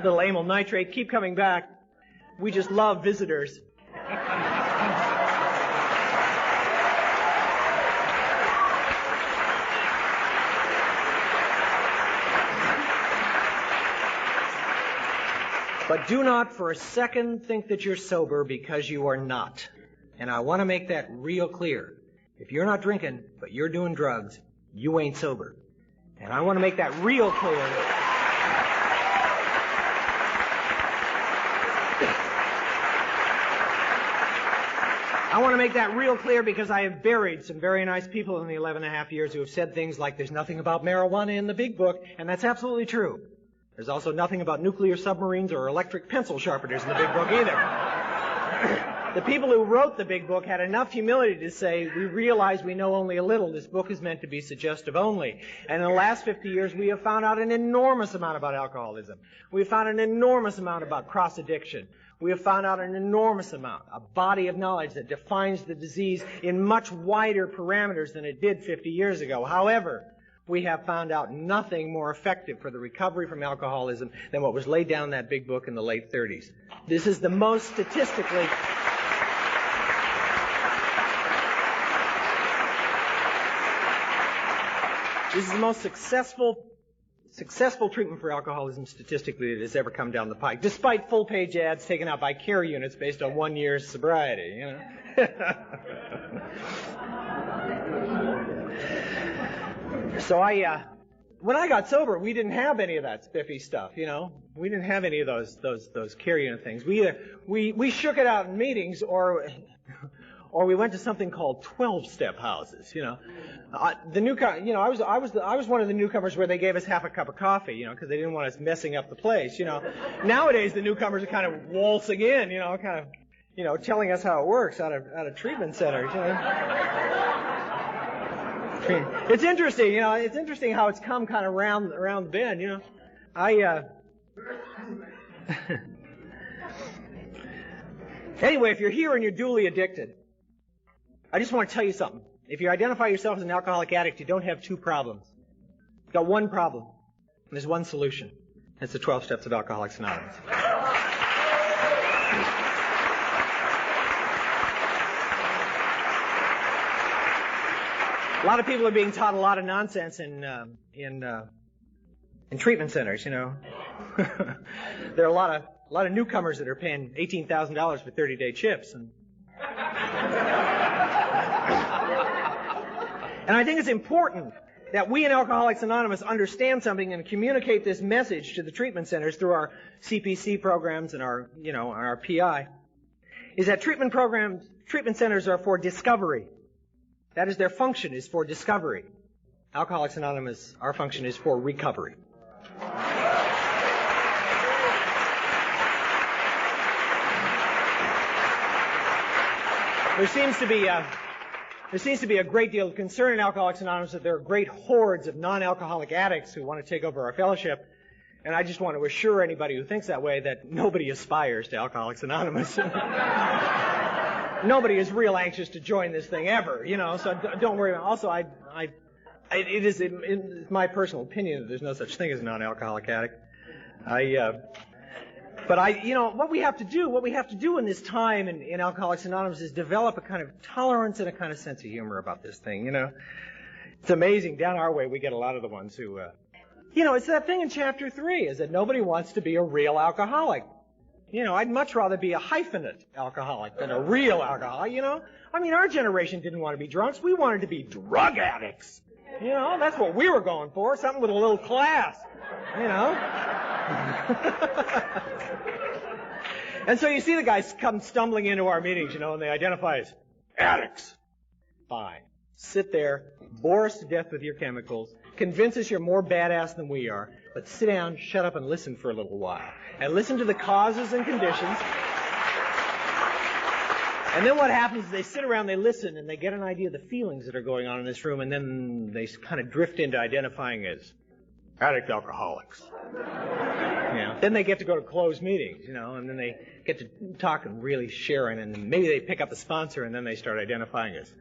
little amyl nitrate, keep coming back. We just love visitors. But do not for a second think that you're sober, because you are not. And I want to make that real clear. If you're not drinking, but you're doing drugs, you ain't sober. And I want to make that real clear. I want to make that real clear because I have buried some very nice people in the 11 and a half years who have said things like, there's nothing about marijuana in the big book, and that's absolutely true. There's also nothing about nuclear submarines or electric pencil sharpeners in the big book either. The people who wrote the big book had enough humility to say, we realize we know only a little. This book is meant to be suggestive only. And in the last 50 years, we have found out an enormous amount about alcoholism. We have found an enormous amount about cross-addiction. We have found out an enormous amount, a body of knowledge that defines the disease in much wider parameters than it did 50 years ago. However, we have found out nothing more effective for the recovery from alcoholism than what was laid down in that big book in the late 30s. This is the most statistically... This is the most successful treatment for alcoholism statistically that has ever come down the pike, despite full-page ads taken out by care units based on 1 year's sobriety, you know. So when I got sober, we didn't have any of that spiffy stuff, you know. We didn't have any of those care unit things. We shook it out in meetings, or we went to something called 12-step houses, you know. I was one of the newcomers where they gave us half a cup of coffee, you know, because they didn't want us messing up the place, you know. Nowadays, the newcomers are kind of waltzing in, you know, kind of, you know, telling us how it works out of treatment centers, you know. It's interesting, you know. It's interesting how it's come kind of around the bend, you know. Anyway, if you're here and you're dually addicted, I just want to tell you something. If you identify yourself as an alcoholic addict, you don't have two problems. You've got one problem, and there's one solution. It's the 12 steps of Alcoholics Anonymous. A lot of people are being taught a lot of nonsense in treatment centers, you know. There are a lot of newcomers that are paying $18,000 for 30-day chips, and I think it's important that we in Alcoholics Anonymous understand something and communicate this message to the treatment centers through our CPC programs and our PI, is that treatment centers are for discovery. That is, their function is for discovery. Alcoholics Anonymous, our function is for recovery. There seems to be a great deal of concern in Alcoholics Anonymous that there are great hordes of non-alcoholic addicts who want to take over our fellowship. And I just want to assure anybody who thinks that way that nobody aspires to Alcoholics Anonymous. Nobody is real anxious to join this thing ever, you know, so don't worry. Also, it is my personal opinion that there's no such thing as a non-alcoholic addict. But what we have to do in this time in Alcoholics Anonymous is develop a kind of tolerance and a kind of sense of humor about this thing, you know. It's amazing. Down our way, we get a lot of the ones who, it's that thing in Chapter 3, is that nobody wants to be a real alcoholic. You know, I'd much rather be a hyphenate alcoholic than a real alcoholic, you know. I mean, our generation didn't want to be drunks. We wanted to be drug addicts. You know, that's what we were going for, something with a little class, you know. And so you see the guys come stumbling into our meetings, you know, and they identify as addicts. Fine. Sit there, bore us to death with your chemicals, convince us you're more badass than we are, but sit down, shut up, and listen for a little while. And listen to the causes and conditions. And then what happens is they sit around, they listen, and they get an idea of the feelings that are going on in this room, and then they kind of drift into identifying as addict alcoholics. You know, then they get to go to closed meetings, you know, and then they get to talk and really sharing, and then maybe they pick up a sponsor, and then they start identifying as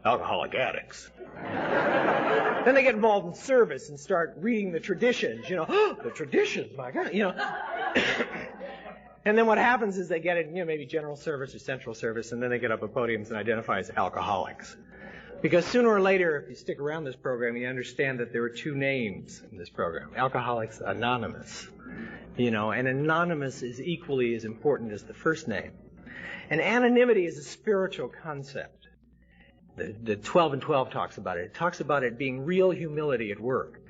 alcoholic addicts. Then they get involved in service and start reading the traditions, you know. The traditions, my God, you know. And then what happens is they get in, you know, maybe general service or central service, and then they get up at podiums and identify as alcoholics. Because sooner or later, if you stick around this program, you understand that there are two names in this program. Alcoholics Anonymous. You know, and anonymous is equally as important as the first name. And anonymity is a spiritual concept. The 12 and 12 talks about it. It talks about it being real humility at work.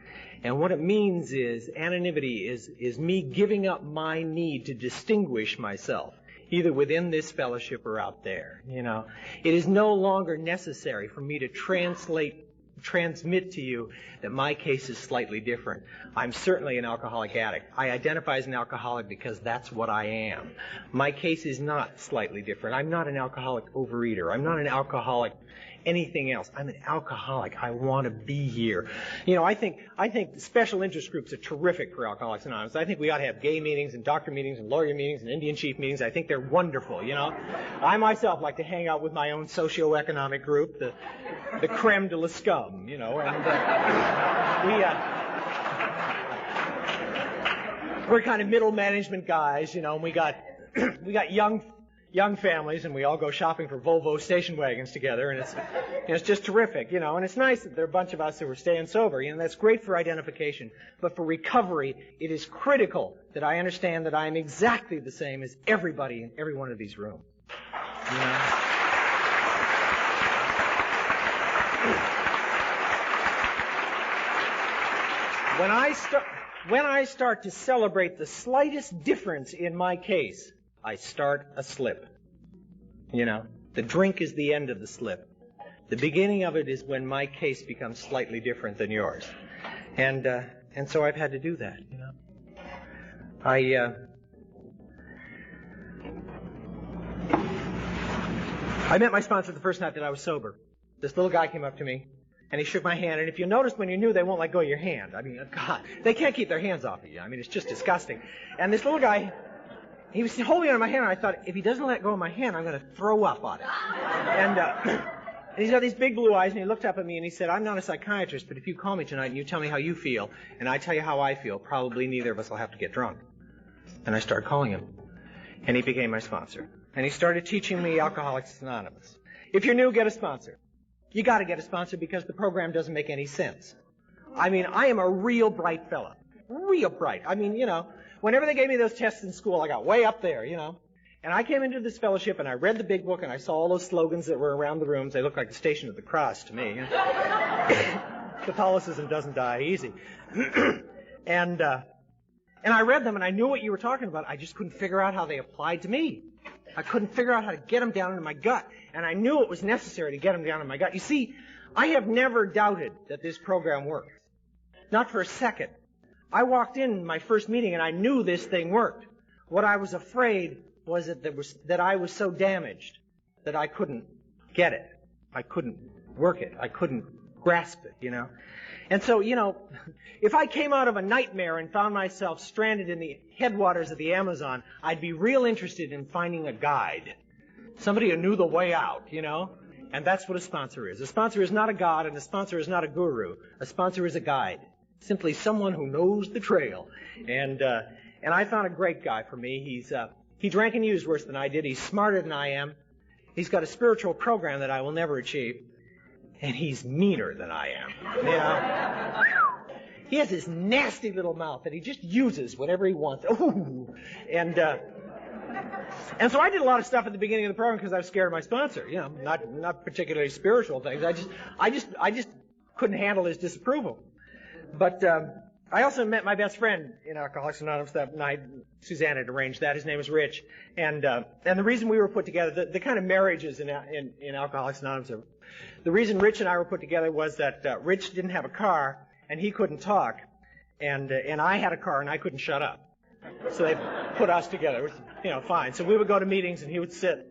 And what it means is anonymity is me giving up my need to distinguish myself, either within this fellowship or out there, you know. It is no longer necessary for me to transmit to you that my case is slightly different. I'm certainly an alcoholic addict. I identify as an alcoholic because that's what I am. My case is not slightly different. I'm not an alcoholic overeater. I'm not an alcoholic anything else. I'm an alcoholic. I want to be here. You know, I think special interest groups are terrific for Alcoholics Anonymous. I think we ought to have gay meetings and doctor meetings and lawyer meetings and Indian chief meetings. I think they're wonderful, you know. I myself like to hang out with my own socioeconomic group, the creme de la scum, you know, and we're kind of middle management guys, you know, and we got young families, and we all go shopping for Volvo station wagons together, and it's just terrific, you know, and it's nice that there are a bunch of us who are staying sober, you know, that's great for identification, but for recovery, it is critical that I understand that I am exactly the same as everybody in every one of these rooms, you know. When I start to celebrate the slightest difference in my case, I start a slip. You know, the drink is the end of the slip. The beginning of it is when my case becomes slightly different than yours. And so I've had to do that, you know. I met my sponsor the first night that I was sober. This little guy came up to me, and he shook my hand, and if you notice when you're new, they won't let go of your hand. I mean, God, they can't keep their hands off of you. I mean, it's just disgusting. And this little guy, he was holding on my hand, and I thought, if he doesn't let go of my hand, I'm going to throw up on it. And he's got these big blue eyes, and he looked up at me, and he said, I'm not a psychiatrist, but if you call me tonight and you tell me how you feel, and I tell you how I feel, probably neither of us will have to get drunk. And I started calling him, and he became my sponsor. And he started teaching me Alcoholics Anonymous. If you're new, get a sponsor. you got to get a sponsor because the program doesn't make any sense. I mean, I am a real bright fella. Real bright. I mean, whenever they gave me those tests in school, I got way up there, And I came into this fellowship, and I read the big book, and I saw all those slogans that were around the rooms. They looked like the Station of the Cross to me. Catholicism doesn't die easy. And I read them, and I knew what you were talking about. I just couldn't figure out how they applied to me. I couldn't figure out how to get them down into my gut. And I knew it was necessary to get them down in my gut. You see, I have never doubted that this program works. Not for a second. I walked in my first meeting, and I knew this thing worked. What I was afraid was that I was so damaged that I couldn't get it. I couldn't work it. I couldn't grasp it, And so, if I came out of a nightmare and found myself stranded in the headwaters of the Amazon, I'd be real interested in finding a guide. Somebody who knew the way out, And that's what a sponsor is. A sponsor is not a god, and a sponsor is not a guru. A sponsor is a guide. Simply someone who knows the trail. And I found a great guy for me. He drank and used worse than I did. He's smarter than I am. He's got a spiritual program that I will never achieve. And he's meaner than I am. He has this nasty little mouth that he just uses whenever he wants. Ooh. And so I did a lot of stuff at the beginning of the program because I was scared of my sponsor. Not particularly spiritual things. I just couldn't handle his disapproval. But I also met my best friend in Alcoholics Anonymous that night. Suzanne had arranged that. His name was Rich. And the reason we were put together, the kind of marriages in Alcoholics Anonymous, the reason Rich and I were put together was that Rich didn't have a car and he couldn't talk, and I had a car and I couldn't shut up. So they put us together. It was, fine. So we would go to meetings and he would sit,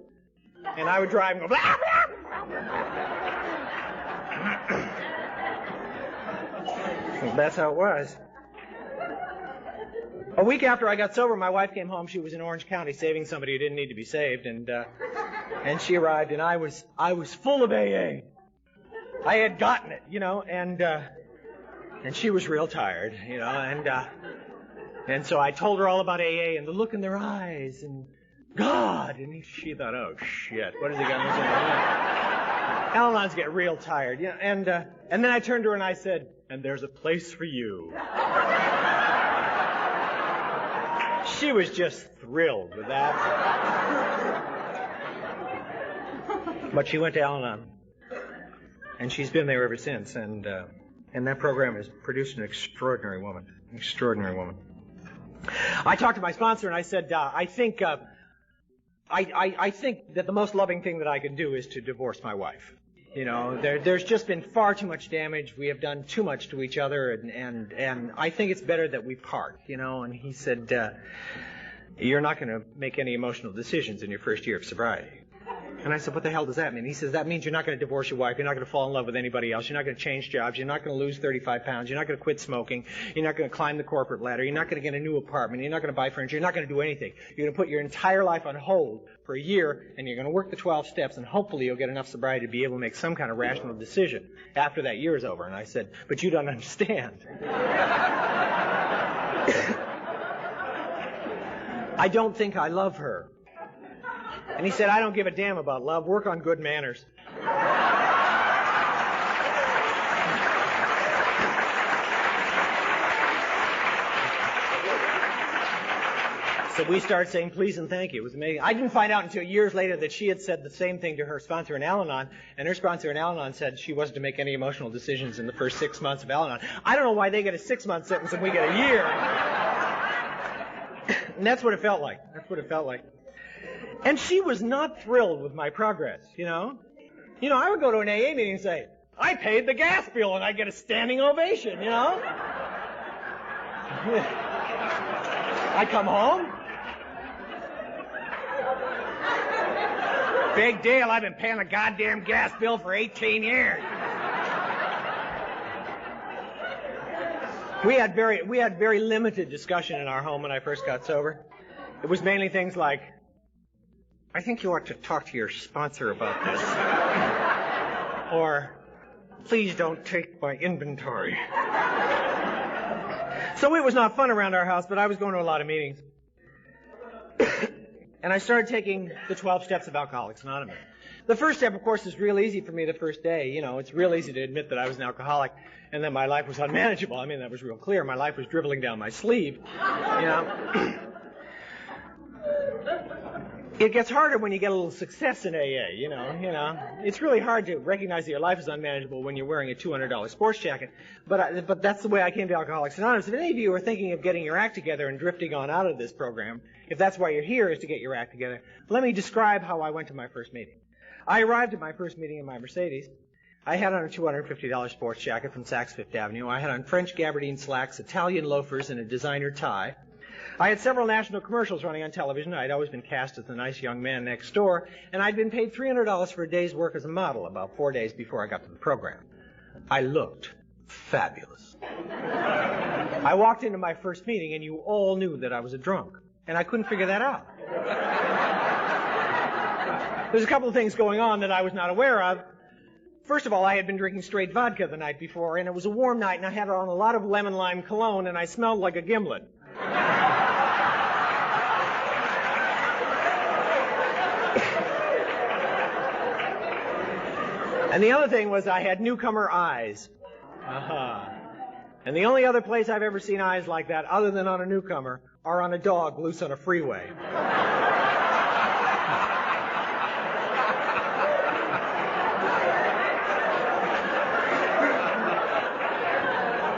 and I would drive and go blah blah. That's how it was. A week after I got sober, my wife came home. She was in Orange County saving somebody who didn't need to be saved, and she arrived, and I was full of AA. I had gotten it, and she was real tired, and so I told her all about AA and the look in their eyes and God, and she thought, oh shit, what is he going to do? Al-Anons get real tired, and then I turned to her and I said, and there's a place for you. She was just thrilled with that. But she went to Al-Anon, and she's been there ever since, and that program has produced an extraordinary woman. I talked to my sponsor and I said, I think that the most loving thing that I can do is to divorce my wife. There's just been far too much damage. We have done too much to each other, and I think it's better that we part, And he said, you're not going to make any emotional decisions in your first year of sobriety. And I said, what the hell does that mean? He says, that means you're not going to divorce your wife. You're not going to fall in love with anybody else. You're not going to change jobs. You're not going to lose 35 pounds. You're not going to quit smoking. You're not going to climb the corporate ladder. You're not going to get a new apartment. You're not going to buy furniture. You're not going to do anything. You're going to put your entire life on hold for a year, and you're going to work the 12 steps, and hopefully you'll get enough sobriety to be able to make some kind of rational decision after that year is over. And I said, but you don't understand. I don't think I love her. And he said, I don't give a damn about love. Work on good manners. So we started saying please and thank you. It was amazing. I didn't find out until years later that she had said the same thing to her sponsor in Al-Anon, and her sponsor in Al-Anon said she wasn't to make any emotional decisions in the first 6 months of Al-Anon. I don't know why they get a 6-month sentence and we get a year. And that's what it felt like. And she was not thrilled with my progress, I would go to an AA meeting and say, I paid the gas bill, and I get a standing ovation, I come home. Big deal, I've been paying a goddamn gas bill for 18 years. We had very limited discussion in our home when I first got sober. It was mainly things like, I think you ought to talk to your sponsor about this. Or, please don't take my inventory. So it was not fun around our house, but I was going to a lot of meetings. And I started taking the 12 steps of Alcoholics Anonymous. The first step, of course, is real easy for me the first day. You know, it's real easy to admit that I was an alcoholic and that my life was unmanageable. I mean, that was real clear. My life was dribbling down my sleeve, you know. It gets harder when you get a little success in AA, you know. It's really hard to recognize that your life is unmanageable when you're wearing a $200 sports jacket. But that's the way I came to Alcoholics Anonymous. If any of you are thinking of getting your act together and drifting on out of this program, if that's why you're here is to get your act together, let me describe how I went to my first meeting. I arrived at my first meeting in my Mercedes. I had on a $250 sports jacket from Saks Fifth Avenue. I had on French gabardine slacks, Italian loafers, and a designer tie. I had several national commercials running on television. I'd always been cast as the nice young man next door, and I'd been paid $300 for a day's work as a model about 4 days before I got to the program. I looked fabulous. I walked into my first meeting, and you all knew that I was a drunk, and I couldn't figure that out. There's a couple of things going on that I was not aware of. First of all, I had been drinking straight vodka the night before, and it was a warm night, and I had on a lot of lemon lime cologne, and I smelled like a gimlet. And the other thing was I had newcomer eyes. And the only other place I've ever seen eyes like that, other than on a newcomer, are on a dog loose on a freeway.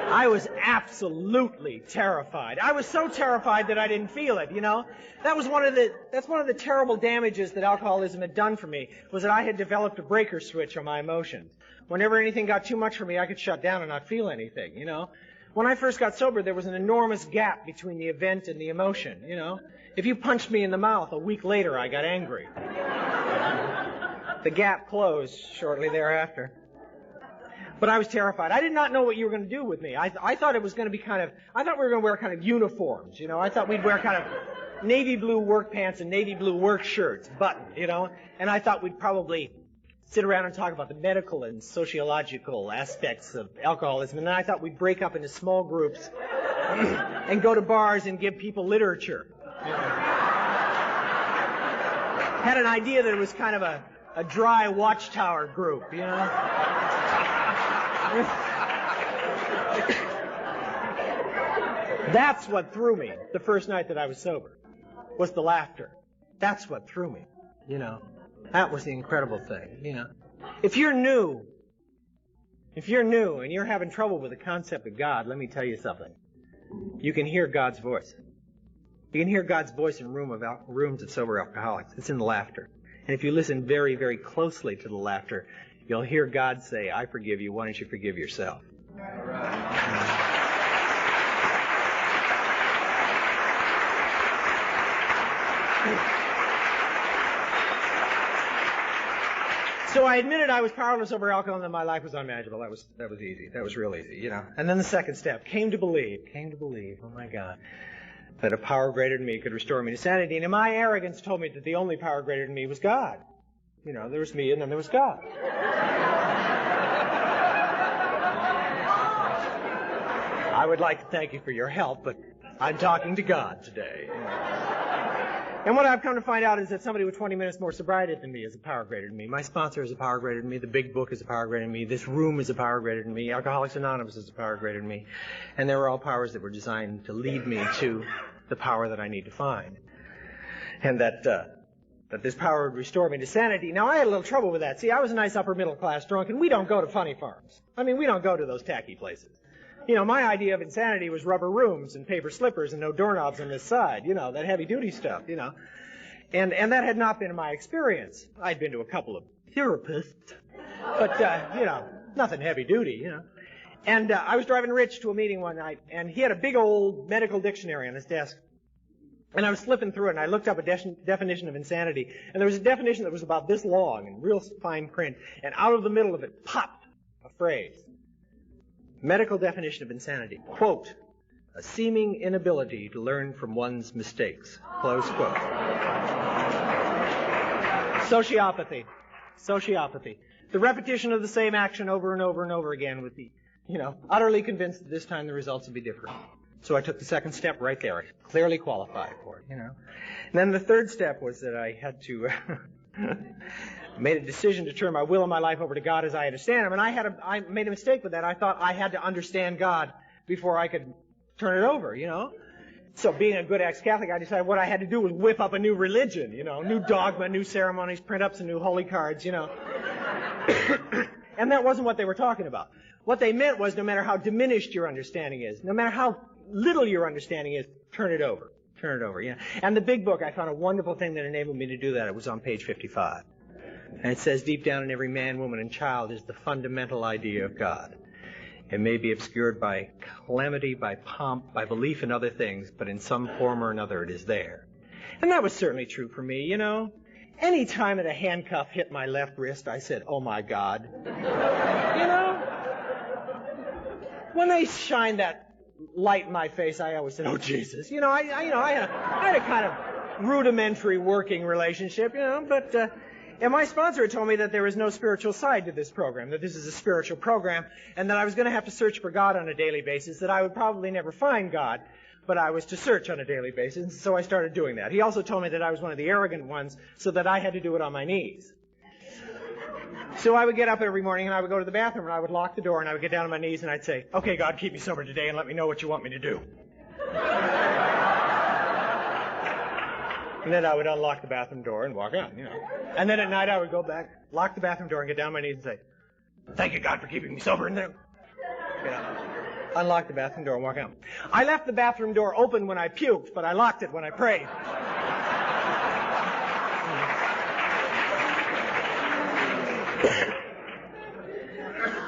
I was absolutely terrified. I was so terrified that I didn't feel it, you know. That's one of the terrible damages that alcoholism had done for me, was that I had developed a breaker switch on my emotions. Whenever anything got too much for me, I could shut down and not feel anything, you know. When I first got sober, there was an enormous gap between the event and the emotion, you know. If you punched me in the mouth, a week later I got angry. The gap closed shortly thereafter. But I was terrified. I did not know what you were going to do with me. I thought it was going to be I thought we were going to wear kind of uniforms, you know. I thought we'd wear kind of navy blue work pants and navy blue work shirts, buttoned, you know. And I thought we'd probably sit around and talk about the medical and sociological aspects of alcoholism. And then I thought we'd break up into small groups and go to bars and give people literature. You know. Had an idea that it was kind of a dry watchtower group, you know. That's what threw me the first night that I was sober, was the laughter. That's what threw me, you know. That was the incredible thing, you know. If you're new and you're having trouble with the concept of God, let me tell you something. You can hear God's voice. You can hear God's voice in rooms of sober alcoholics. It's in the laughter. And if you listen very, very closely to the laughter, you'll hear God say, I forgive you, why don't you forgive yourself? So I admitted I was powerless over alcohol and that my life was unmanageable. That was easy. That was real easy, you know. And then the second step, came to believe, oh my God, that a power greater than me could restore me to sanity. And my arrogance told me that the only power greater than me was God. You know, there was me and then there was God. I would like to thank you for your help, but I'm talking to God today. You know. And what I've come to find out is that somebody with 20 minutes more sobriety than me is a power greater than me. My sponsor is a power greater than me. The big book is a power greater than me. This room is a power greater than me. Alcoholics Anonymous is a power greater than me. And they were all powers that were designed to lead me to the power that I need to find. And that this power would restore me to sanity. Now, I had a little trouble with that. See, I was a nice upper middle class drunk, and we don't go to funny farms. I mean, we don't go to those tacky places. You know, my idea of insanity was rubber rooms and paper slippers and no doorknobs on this side, you know, that heavy-duty stuff, you know. And that had not been my experience. I'd been to a couple of therapists, but, you know, nothing heavy-duty, you know. And I was driving Rich to a meeting one night, and he had a big old medical dictionary on his desk. And I was flipping through it, and I looked up a definition of insanity, and there was a definition that was about this long in real fine print, and out of the middle of it popped a phrase. Medical definition of insanity. Quote, a seeming inability to learn from one's mistakes. Close quote. Sociopathy. Sociopathy. The repetition of the same action over and over and over again with the, you know, utterly convinced that this time the results would be different. So I took the second step right there. I clearly qualified for it, you know. And then the third step was that I had to I made a decision to turn my will and my life over to God as I understand Him. And I made a mistake with that. I thought I had to understand God before I could turn it over, you know. So being a good ex-Catholic, I decided what I had to do was whip up a new religion, you know, new dogma, new ceremonies, print up some new holy cards, you know. And that wasn't what they were talking about. What they meant was no matter how diminished your understanding is, no matter how little your understanding is, turn it over. Turn it over, yeah. And the big book, I found a wonderful thing that enabled me to do that. It was on page 55. And it says, deep down in every man, woman, and child is the fundamental idea of God. It may be obscured by calamity, by pomp, by belief in other things, but in some form or another it is there. And that was certainly true for me, you know. Any time that a handcuff hit my left wrist, I said, oh my God. You know? When they shined that light in my face, I always said, oh Jesus. You know, I had a kind of rudimentary working relationship, you know, but and my sponsor had told me that there was no spiritual side to this program, that this is a spiritual program, and that I was going to have to search for God on a daily basis, that I would probably never find God, but I was to search on a daily basis, and so I started doing that. He also told me that I was one of the arrogant ones, so that I had to do it on my knees. So I would get up every morning, and I would go to the bathroom, and I would lock the door, and I would get down on my knees, and I'd say, okay, God, keep me sober today, and let me know what you want me to do. And then I would unlock the bathroom door and walk out, you know. And then at night I would go back, lock the bathroom door and get down on my knees and say, thank you, God, for keeping me sober. And then unlock the bathroom door and walk out. I left the bathroom door open when I puked, but I locked it when I prayed.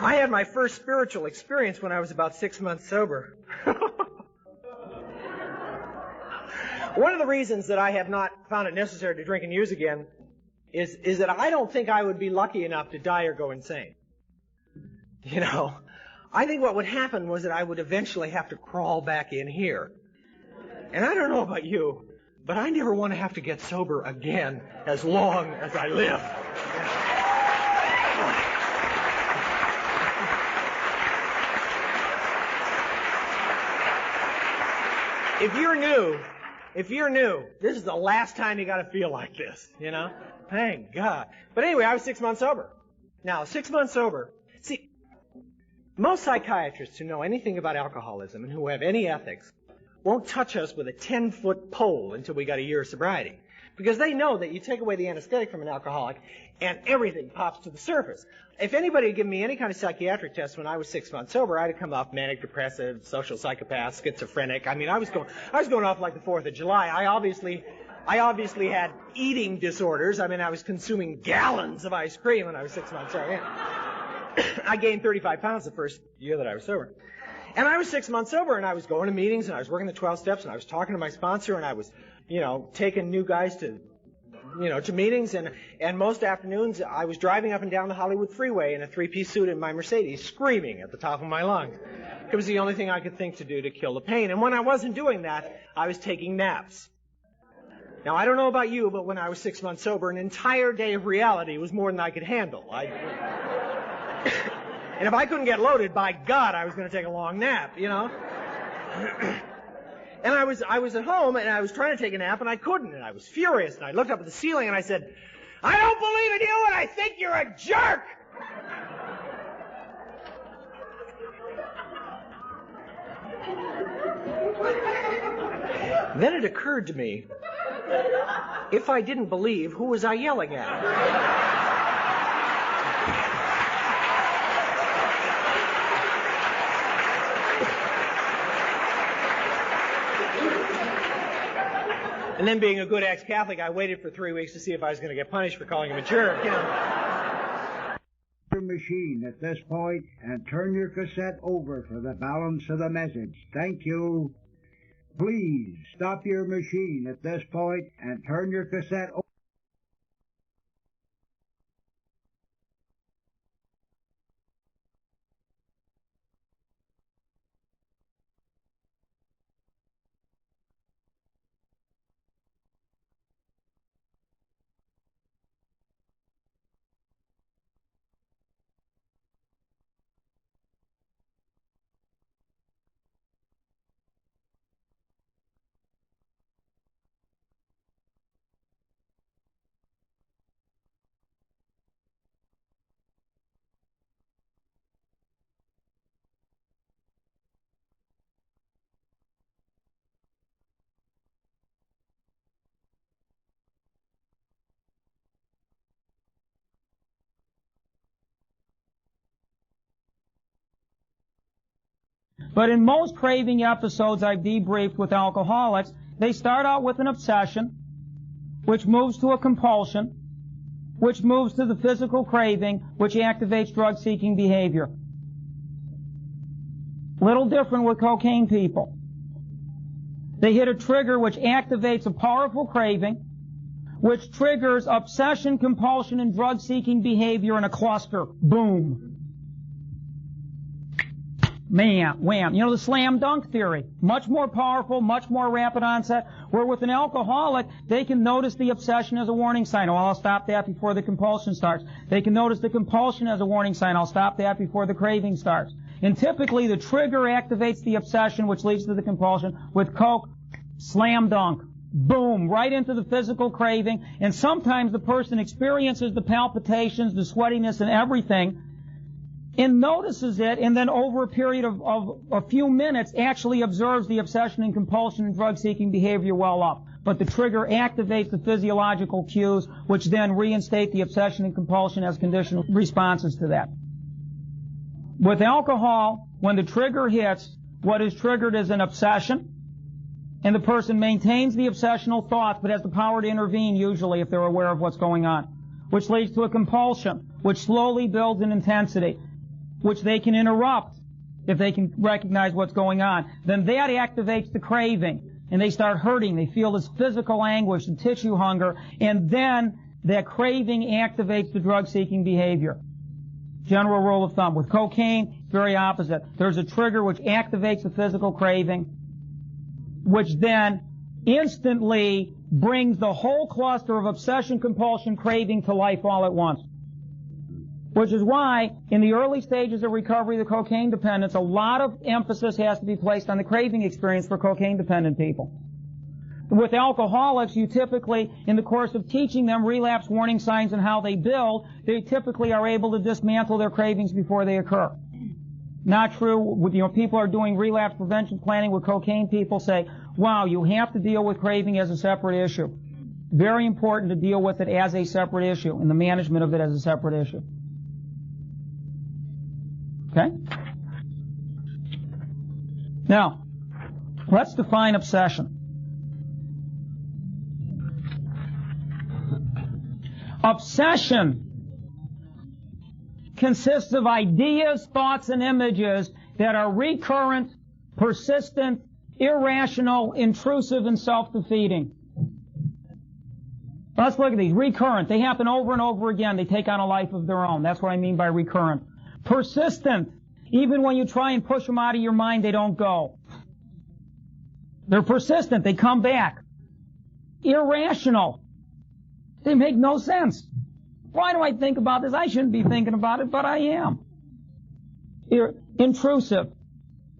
I had my first spiritual experience when I was about 6 months sober. One of the reasons that I have not found it necessary to drink and use again is that I don't think I would be lucky enough to die or go insane. You know, I think what would happen was that I would eventually have to crawl back in here. And I don't know about you, but I never want to have to get sober again as long as I live. If you're new, this is the last time you got to feel like this, you know? Thank God. But anyway, I was 6 months sober. Now, 6 months sober. See, most psychiatrists who know anything about alcoholism and who have any ethics won't touch us with a 10-foot pole until we got a year of sobriety. Because they know that you take away the anesthetic from an alcoholic and everything pops to the surface. If anybody had given me any kind of psychiatric test when I was 6 months sober, I'd have come off manic depressive, social psychopath, schizophrenic. I mean, I was going off like the 4th of July. I obviously had eating disorders. I mean, I was consuming gallons of ice cream when I was 6 months sober. Yeah. I gained 35 pounds the first year that I was sober. And I was 6 months sober, and I was going to meetings, and I was working the 12 steps, and I was talking to my sponsor, and I was, you know, taking new guys to meetings, and most afternoons I was driving up and down the Hollywood freeway in a 3-piece suit in my Mercedes, screaming at the top of my lungs. It was the only thing I could think to do to kill the pain. And when I wasn't doing that, I was taking naps. Now, I don't know about you, but when I was 6 months sober, an entire day of reality was more than I could handle. And if I couldn't get loaded, by God, I was going to take a long nap, you know? And I was at home, and I was trying to take a nap, and I couldn't, and I was furious, and I looked up at the ceiling, and I said, I don't believe in you, and I think you're a jerk! Then it occurred to me, if I didn't believe, who was I yelling at? And then being a good ex-Catholic, I waited for 3 weeks to see if I was going to get punished for calling him a jerk, you know. Your machine at this point and turn your cassette over for the balance of the message. Thank you. Please stop your machine at this point and turn your cassette over. But in most craving episodes I've debriefed with alcoholics, they start out with an obsession, which moves to a compulsion, which moves to the physical craving, which activates drug-seeking behavior. Little different with cocaine people. They hit a trigger which activates a powerful craving, which triggers obsession, compulsion, and drug-seeking behavior in a cluster. Boom. Man, wham. You know the slam dunk theory. Much more powerful, much more rapid onset. Where with an alcoholic, they can notice the obsession as a warning sign. Oh, I'll stop that before the compulsion starts. They can notice the compulsion as a warning sign. I'll stop that before the craving starts. And typically the trigger activates the obsession, which leads to the compulsion. With coke, slam dunk. Boom, right into the physical craving. And sometimes the person experiences the palpitations, the sweatiness, and everything, and notices it, and then over a period of a few minutes actually observes the obsession and compulsion and drug-seeking behavior well up. But the trigger activates the physiological cues, which then reinstate the obsession and compulsion as conditional responses to that. With alcohol, when the trigger hits, what is triggered is an obsession, and the person maintains the obsessional thoughts, but has the power to intervene usually if they're aware of what's going on, which leads to a compulsion, which slowly builds in intensity, which they can interrupt if they can recognize what's going on. Then that activates the craving, and they start hurting. They feel this physical anguish and tissue hunger, and then that craving activates the drug-seeking behavior. General rule of thumb. With cocaine, very opposite. There's a trigger which activates the physical craving, which then instantly brings the whole cluster of obsession, compulsion, craving to life all at once. Which is why, in the early stages of recovery of the cocaine dependence, a lot of emphasis has to be placed on the craving experience for cocaine-dependent people. With alcoholics, you typically, in the course of teaching them relapse warning signs and how they build, they typically are able to dismantle their cravings before they occur. Not true. People are doing relapse prevention planning with cocaine people say, wow, you have to deal with craving as a separate issue. Very important to deal with it as a separate issue and the management of it as a separate issue. Okay? Now, let's define obsession. Obsession consists of ideas, thoughts, and images that are recurrent, persistent, irrational, intrusive, and self-defeating. Let's look at these. Recurrent. They happen over and over again. They take on a life of their own. That's what I mean by recurrent. Persistent. Even when you try and push them out of your mind, they don't go. They're persistent. They come back. Irrational. They make no sense. Why do I think about this? I shouldn't be thinking about it, but I am. Intrusive.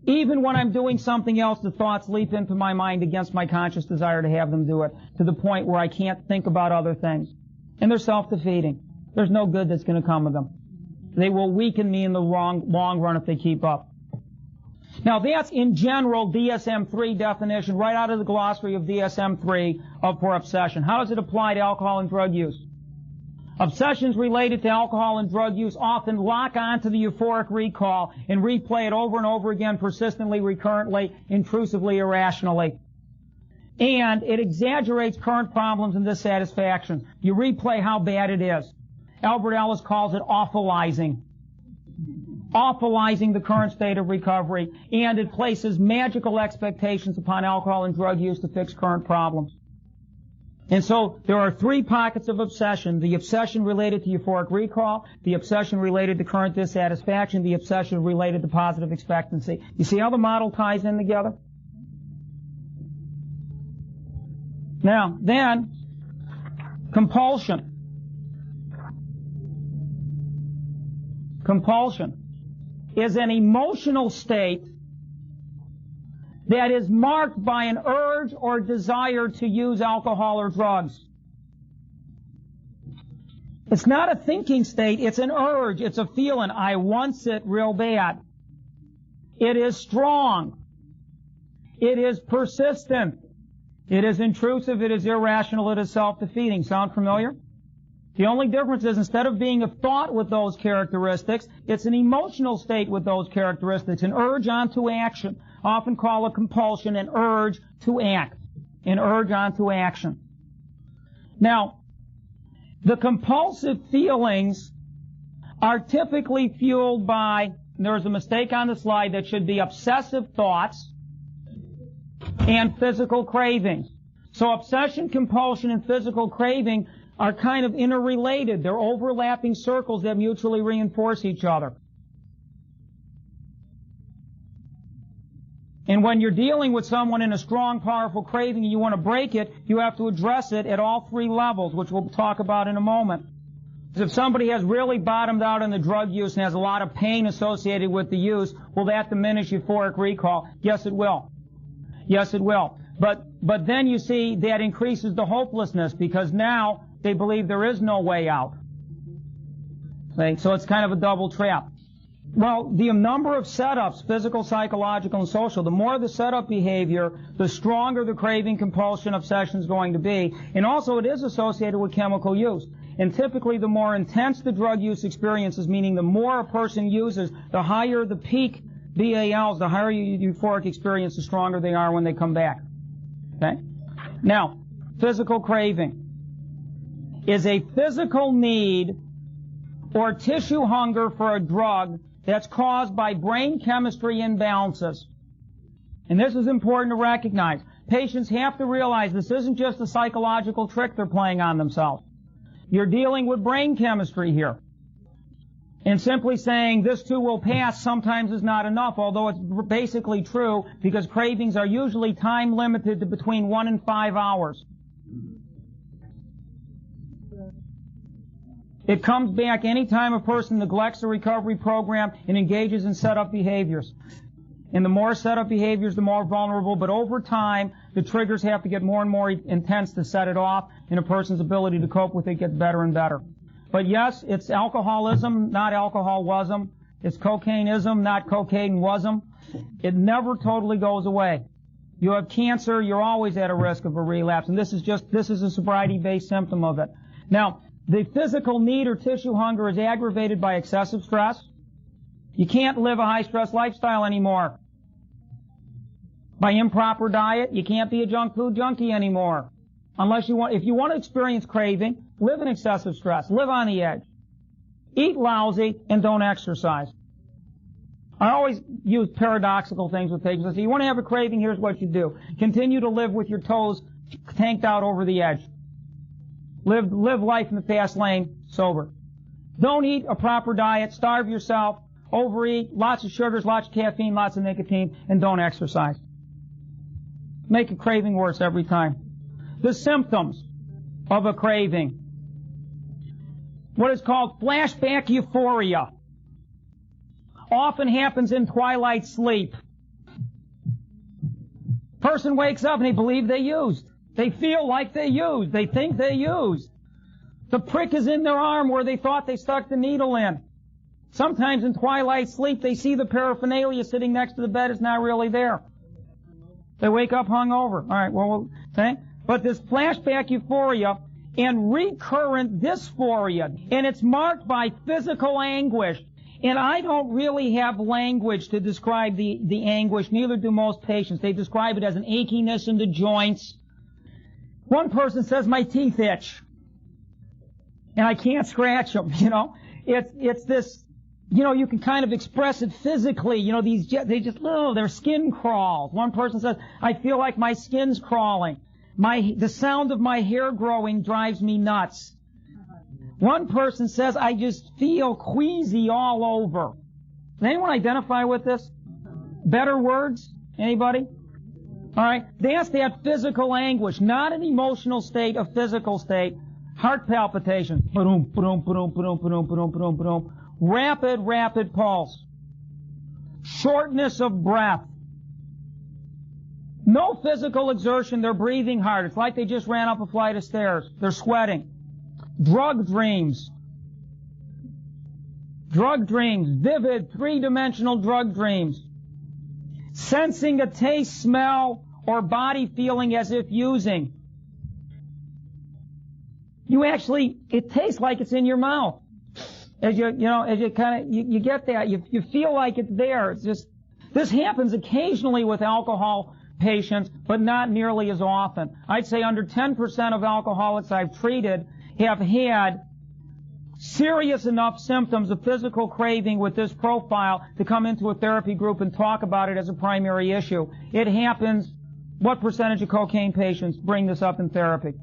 Even when I'm doing something else, the thoughts leap into my mind against my conscious desire to have them do it, to the point where I can't think about other things. And they're self-defeating. There's no good that's going to come of them. They will weaken me in the long run if they keep up. Now that's in general DSM-3 definition, right out of the glossary of DSM-3 for obsession. How does it apply to alcohol and drug use? Obsessions related to alcohol and drug use often lock onto the euphoric recall and replay it over and over again, persistently, recurrently, intrusively, irrationally. And it exaggerates current problems and dissatisfaction. You replay how bad it is. Albert Ellis calls it awfulizing. Awfulizing the current state of recovery, and it places magical expectations upon alcohol and drug use to fix current problems. And so there are three pockets of obsession: the obsession related to euphoric recall, the obsession related to current dissatisfaction, the obsession related to positive expectancy. You see how the model ties in together? Now, then, compulsion. Compulsion is an emotional state that is marked by an urge or desire to use alcohol or drugs. It's not a thinking state, it's an urge, it's a feeling. I want it real bad. It is strong. It is persistent. It is intrusive, it is irrational, it is self-defeating. Sound familiar? The only difference is instead of being a thought with those characteristics, it's an emotional state with those characteristics, an urge onto action, often called a compulsion, an urge to act, an urge onto action. Now, the compulsive feelings are typically fueled by, there's a mistake on the slide, that should be obsessive thoughts and physical cravings. So obsession, compulsion, and physical craving are kind of interrelated. They're overlapping circles that mutually reinforce each other. And when you're dealing with someone in a strong, powerful craving and you want to break it, you have to address it at all three levels, which we'll talk about in a moment. If somebody has really bottomed out on the drug use and has a lot of pain associated with the use, will that diminish euphoric recall? Yes, it will. Yes, it will. But then you see that increases the hopelessness because now they believe there is no way out. Okay? So it's kind of a double trap. Well, the number of setups, physical, psychological, and social, the more the setup behavior, the stronger the craving, compulsion, obsession is going to be. And also it is associated with chemical use. And typically the more intense the drug use experience is, meaning the more a person uses, the higher the peak BALs, the higher euphoric experience, the stronger they are when they come back. Okay? Now, physical craving is a physical need or tissue hunger for a drug that's caused by brain chemistry imbalances. And this is important to recognize. Patients have to realize this isn't just a psychological trick they're playing on themselves. You're dealing with brain chemistry here. And simply saying this too will pass sometimes is not enough, although it's basically true because cravings are usually time limited to between 1 and 5 hours. It comes back anytime a person neglects a recovery program and engages in set-up behaviors. And the more set-up behaviors, the more vulnerable, but over time, the triggers have to get more and more intense to set it off, and a person's ability to cope with it gets better and better. But yes, it's alcoholism, not alcoholism. It's cocaineism, not cocaineism. It never totally goes away. You have cancer, you're always at a risk of a relapse, and this is a sobriety-based symptom of it. Now, the physical need or tissue hunger is aggravated by excessive stress. You can't live a high-stress lifestyle anymore. By improper diet, you can't be a junk food junkie anymore. If you want to experience craving, live in excessive stress, live on the edge. Eat lousy and don't exercise. I always use paradoxical things with patients. I say, you want to have a craving, here's what you do. Continue to live with your toes tanked out over the edge. Live life in the fast lane, sober. Don't eat a proper diet, starve yourself, overeat, lots of sugars, lots of caffeine, lots of nicotine, and don't exercise. Make a craving worse every time. The symptoms of a craving. What is called flashback euphoria. Often happens in twilight sleep. Person wakes up and they believe they used. They feel like they used. They think they used. The prick is in their arm where they thought they stuck the needle in. Sometimes in twilight sleep, they see the paraphernalia sitting next to the bed. It's not really there. They wake up hungover. All right, well, okay. But this flashback euphoria and recurrent dysphoria, and it's marked by physical anguish. And I don't really have language to describe the anguish, neither do most patients. They describe it as an achiness in the joints. One person says, my teeth itch, and I can't scratch them, you know. It's this, you know, you can kind of express it physically, you know, their skin crawls. One person says, I feel like my skin's crawling. The sound of my hair growing drives me nuts. One person says, I just feel queasy all over. Does anyone identify with this? Better words? Anybody? All right. That's that physical anguish, not an emotional state, a physical state. Heart palpitations. Ba-doom, ba-doom, ba-doom, ba-doom, ba-doom, ba-doom, ba-doom, ba-doom. Rapid pulse. Shortness of breath. No physical exertion. They're breathing hard. It's like they just ran up a flight of stairs. They're sweating. Drug dreams. Drug dreams. Vivid, three-dimensional drug dreams. Sensing a taste, smell, or body feeling as if using. it tastes like it's in your mouth. As you get that, you feel like it's there. It's just, this happens occasionally with alcohol patients, but not nearly as often. I'd say under 10% of alcoholics I've treated have had serious enough symptoms of physical craving with this profile to come into a therapy group and talk about it as a primary issue. It happens. What percentage of cocaine patients bring this up in therapy?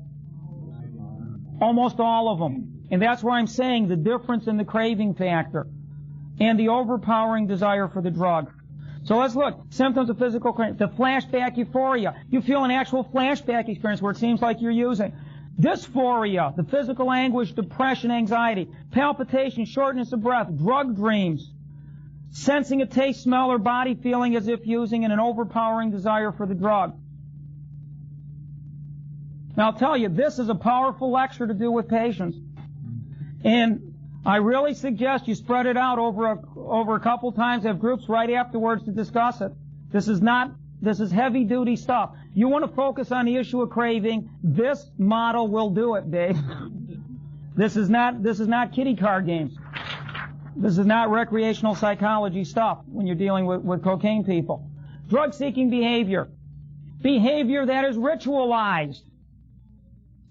Almost all of them. And that's where I'm saying the difference in the craving factor and the overpowering desire for the drug. So let's look. Symptoms of physical craving. The flashback euphoria. You feel an actual flashback experience where it seems like you're using. Dysphoria, the physical anguish, depression, anxiety. Palpitation, shortness of breath, drug dreams. Sensing a taste, smell, or body feeling as if using, and an overpowering desire for the drug. Now I'll tell you, this is a powerful lecture to do with patients. And I really suggest you spread it out over a couple times, have groups right afterwards to discuss it. This is heavy duty stuff. You want to focus on the issue of craving, this model will do it, Dave. This is not kiddie card games. This is not recreational psychology stuff when you're dealing with cocaine people. Drug-seeking behavior. Behavior that is ritualized.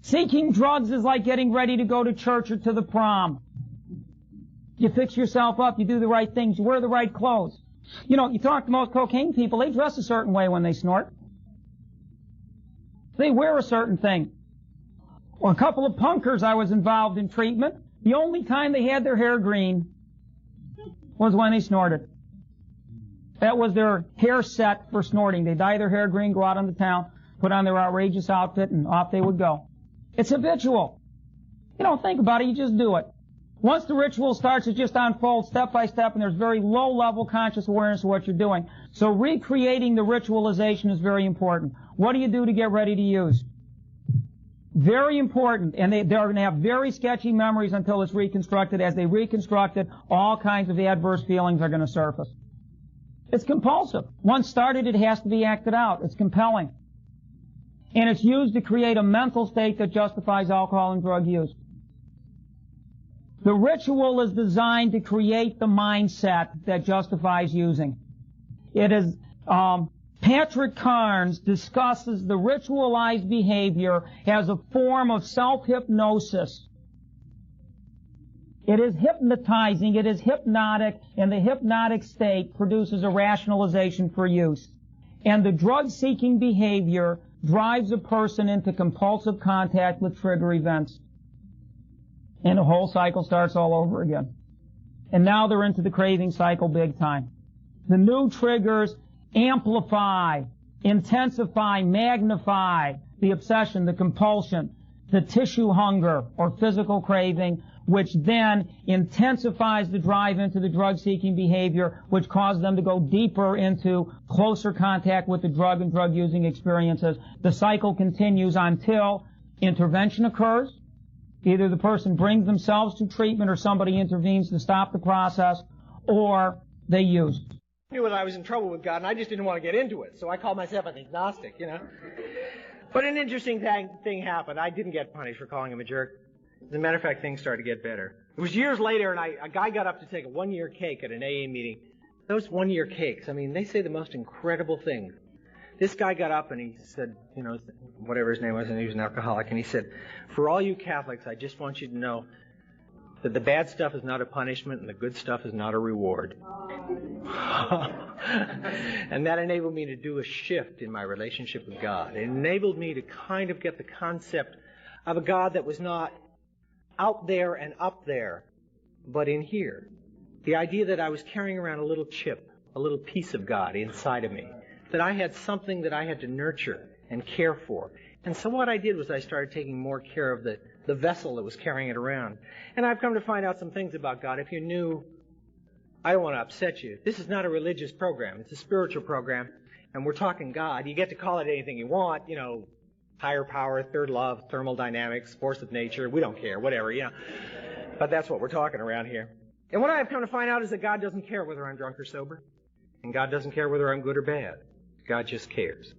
Seeking drugs is like getting ready to go to church or to the prom. You fix yourself up, you do the right things, you wear the right clothes. You know, you talk to most cocaine people, they dress a certain way when they snort. They wear a certain thing. Or a couple of punkers I was involved in treatment, the only time they had their hair green was when they snorted. That was their hair set for snorting. They dye their hair green, go out on the town, put on their outrageous outfit, and off they would go. It's habitual. You don't think about it, you just do it. Once the ritual starts, it just unfolds step by step, and there's very low-level conscious awareness of what you're doing. So recreating the ritualization is very important. What do you do to get ready to use? Very important, and they're going to have very sketchy memories until it's reconstructed. As they reconstruct it, all kinds of adverse feelings are going to surface. It's compulsive. Once started, it has to be acted out. It's compelling. And it's used to create a mental state that justifies alcohol and drug use. The ritual is designed to create the mindset that justifies using. It is, Patrick Carnes discusses the ritualized behavior as a form of self-hypnosis. It is hypnotizing, it is hypnotic, and the hypnotic state produces a rationalization for use. And the drug-seeking behavior drives a person into compulsive contact with trigger events. And the whole cycle starts all over again. And now they're into the craving cycle big time. The new triggers amplify, intensify, magnify the obsession, the compulsion, the tissue hunger or physical craving, which then intensifies the drive into the drug-seeking behavior, which causes them to go deeper into closer contact with the drug and drug-using experiences. The cycle continues until intervention occurs. Either the person brings themselves to treatment or somebody intervenes to stop the process, or they use. I knew that I was in trouble with God, and I just didn't want to get into it, so I called myself an agnostic, you know. But an interesting thing happened. I didn't get punished for calling him a jerk. As a matter of fact, things started to get better. It was years later, and a guy got up to take a one-year cake at an AA meeting. Those one-year cakes, I mean, they say the most incredible things. This guy got up and he said, you know, whatever his name was, and he was an alcoholic, and he said, for all you Catholics, I just want you to know that the bad stuff is not a punishment and the good stuff is not a reward. And that enabled me to do a shift in my relationship with God. It enabled me to kind of get the concept of a God that was not out there and up there, but in here. The idea that I was carrying around a little chip, a little piece of God inside of me, that I had something that I had to nurture and care for. And so what I did was I started taking more care of the vessel that was carrying it around. And I've come to find out some things about God. If you knew, I don't want to upset you. This is not a religious program. It's a spiritual program. And we're talking God. You get to call it anything you want, you know, higher power, third love, thermodynamics, force of nature. We don't care, whatever, you know. But that's what we're talking around here. And what I've come to find out is that God doesn't care whether I'm drunk or sober. And God doesn't care whether I'm good or bad. God just cares.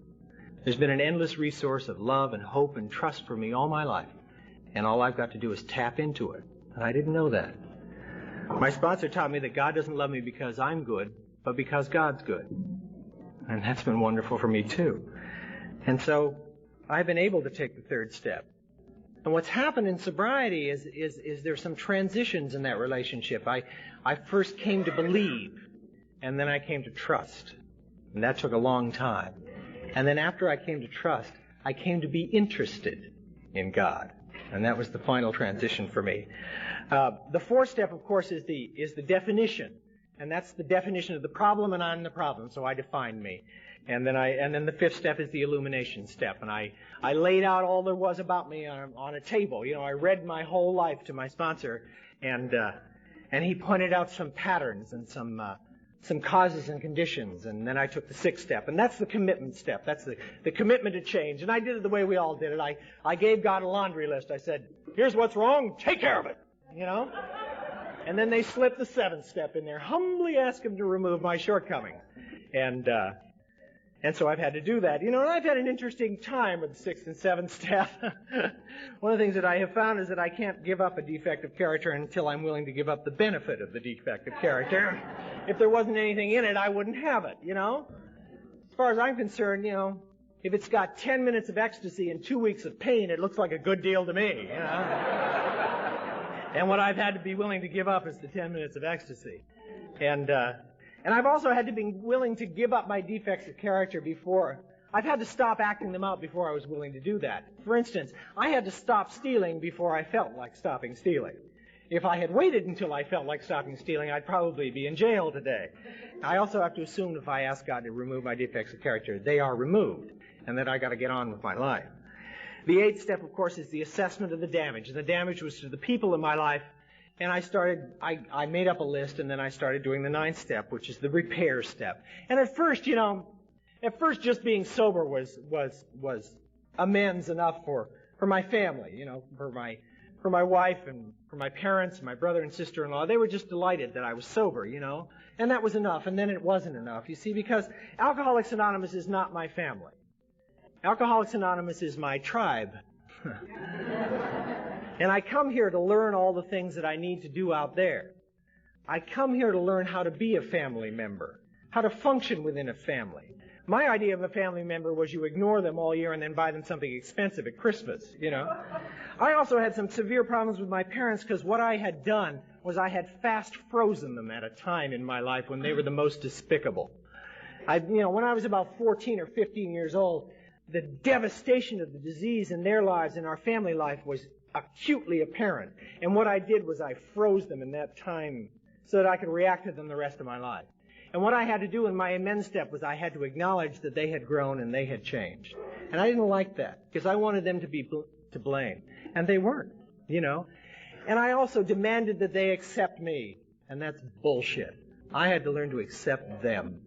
There's been an endless resource of love and hope and trust for me all my life. and all I've got to do is tap into it. And I didn't know that. My sponsor taught me that God doesn't love me because I'm good, but because God's good. And that's been wonderful for me too. And so I've been able to take the third step. And what's happened in sobriety is there's some transitions in that relationship. I first came to believe, and then I came to trust. And that took a long time. And then after I came to trust, I came to be interested in God. And that was the final transition for me. The fourth step, of course, is the definition. And that's the definition of the problem, and I'm the problem, so I define me. And then the fifth step is the illumination step. And I laid out all there was about me on a table. You know, I read my whole life to my sponsor, and he pointed out some patterns and some causes and conditions. And then I took the sixth step, and that's the commitment step. That's the commitment to change. And I did it the way we all did it. I gave God a laundry list. I said, here's what's wrong, take care of it, you know. And then they slipped the seventh step in there, humbly asked him to remove my shortcomings. And so I've had to do that. You know, and I've had an interesting time with the sixth and seventh step. One of the things that I have found is that I can't give up a defective character until I'm willing to give up the benefit of the defective character. If there wasn't anything in it, I wouldn't have it, you know. As far as I'm concerned, you know, if it's got 10 minutes of ecstasy and 2 weeks of pain, it looks like a good deal to me, you know. And what I've had to be willing to give up is the 10 minutes of ecstasy. And I've also had to be willing to give up my defects of character before. I've had to stop acting them out before I was willing to do that. For instance, I had to stop stealing before I felt like stopping stealing. If I had waited until I felt like stopping stealing, I'd probably be in jail today. I also have to assume that if I ask God to remove my defects of character, they are removed, and that I got to get on with my life. The eighth step, of course, is the assessment of the damage. And the damage was to the people in my life. And I made up a list, and then I started doing the ninth step, which is the repair step. And at first, you know, just being sober was amends enough for my family, you know, for my wife and for my parents, my brother and sister-in-law. They were just delighted that I was sober, you know. And that was enough. And then it wasn't enough, you see, because Alcoholics Anonymous is not my family. Alcoholics Anonymous is my tribe. And I come here to learn all the things that I need to do out there. I come here to learn how to be a family member, how to function within a family. My idea of a family member was you ignore them all year and then buy them something expensive at Christmas, you know. I also had some severe problems with my parents because what I had done was I had fast frozen them at a time in my life when they were the most despicable. When I was about 14 or 15 years old, the devastation of the disease in their lives and our family life was acutely apparent. And what I did was I froze them in that time so that I could react to them the rest of my life. And what I had to do in my amends step was I had to acknowledge that they had grown and they had changed. And I didn't like that because I wanted them to be to blame. And they weren't, you know. And I also demanded that they accept me. And that's bullshit. I had to learn to accept them,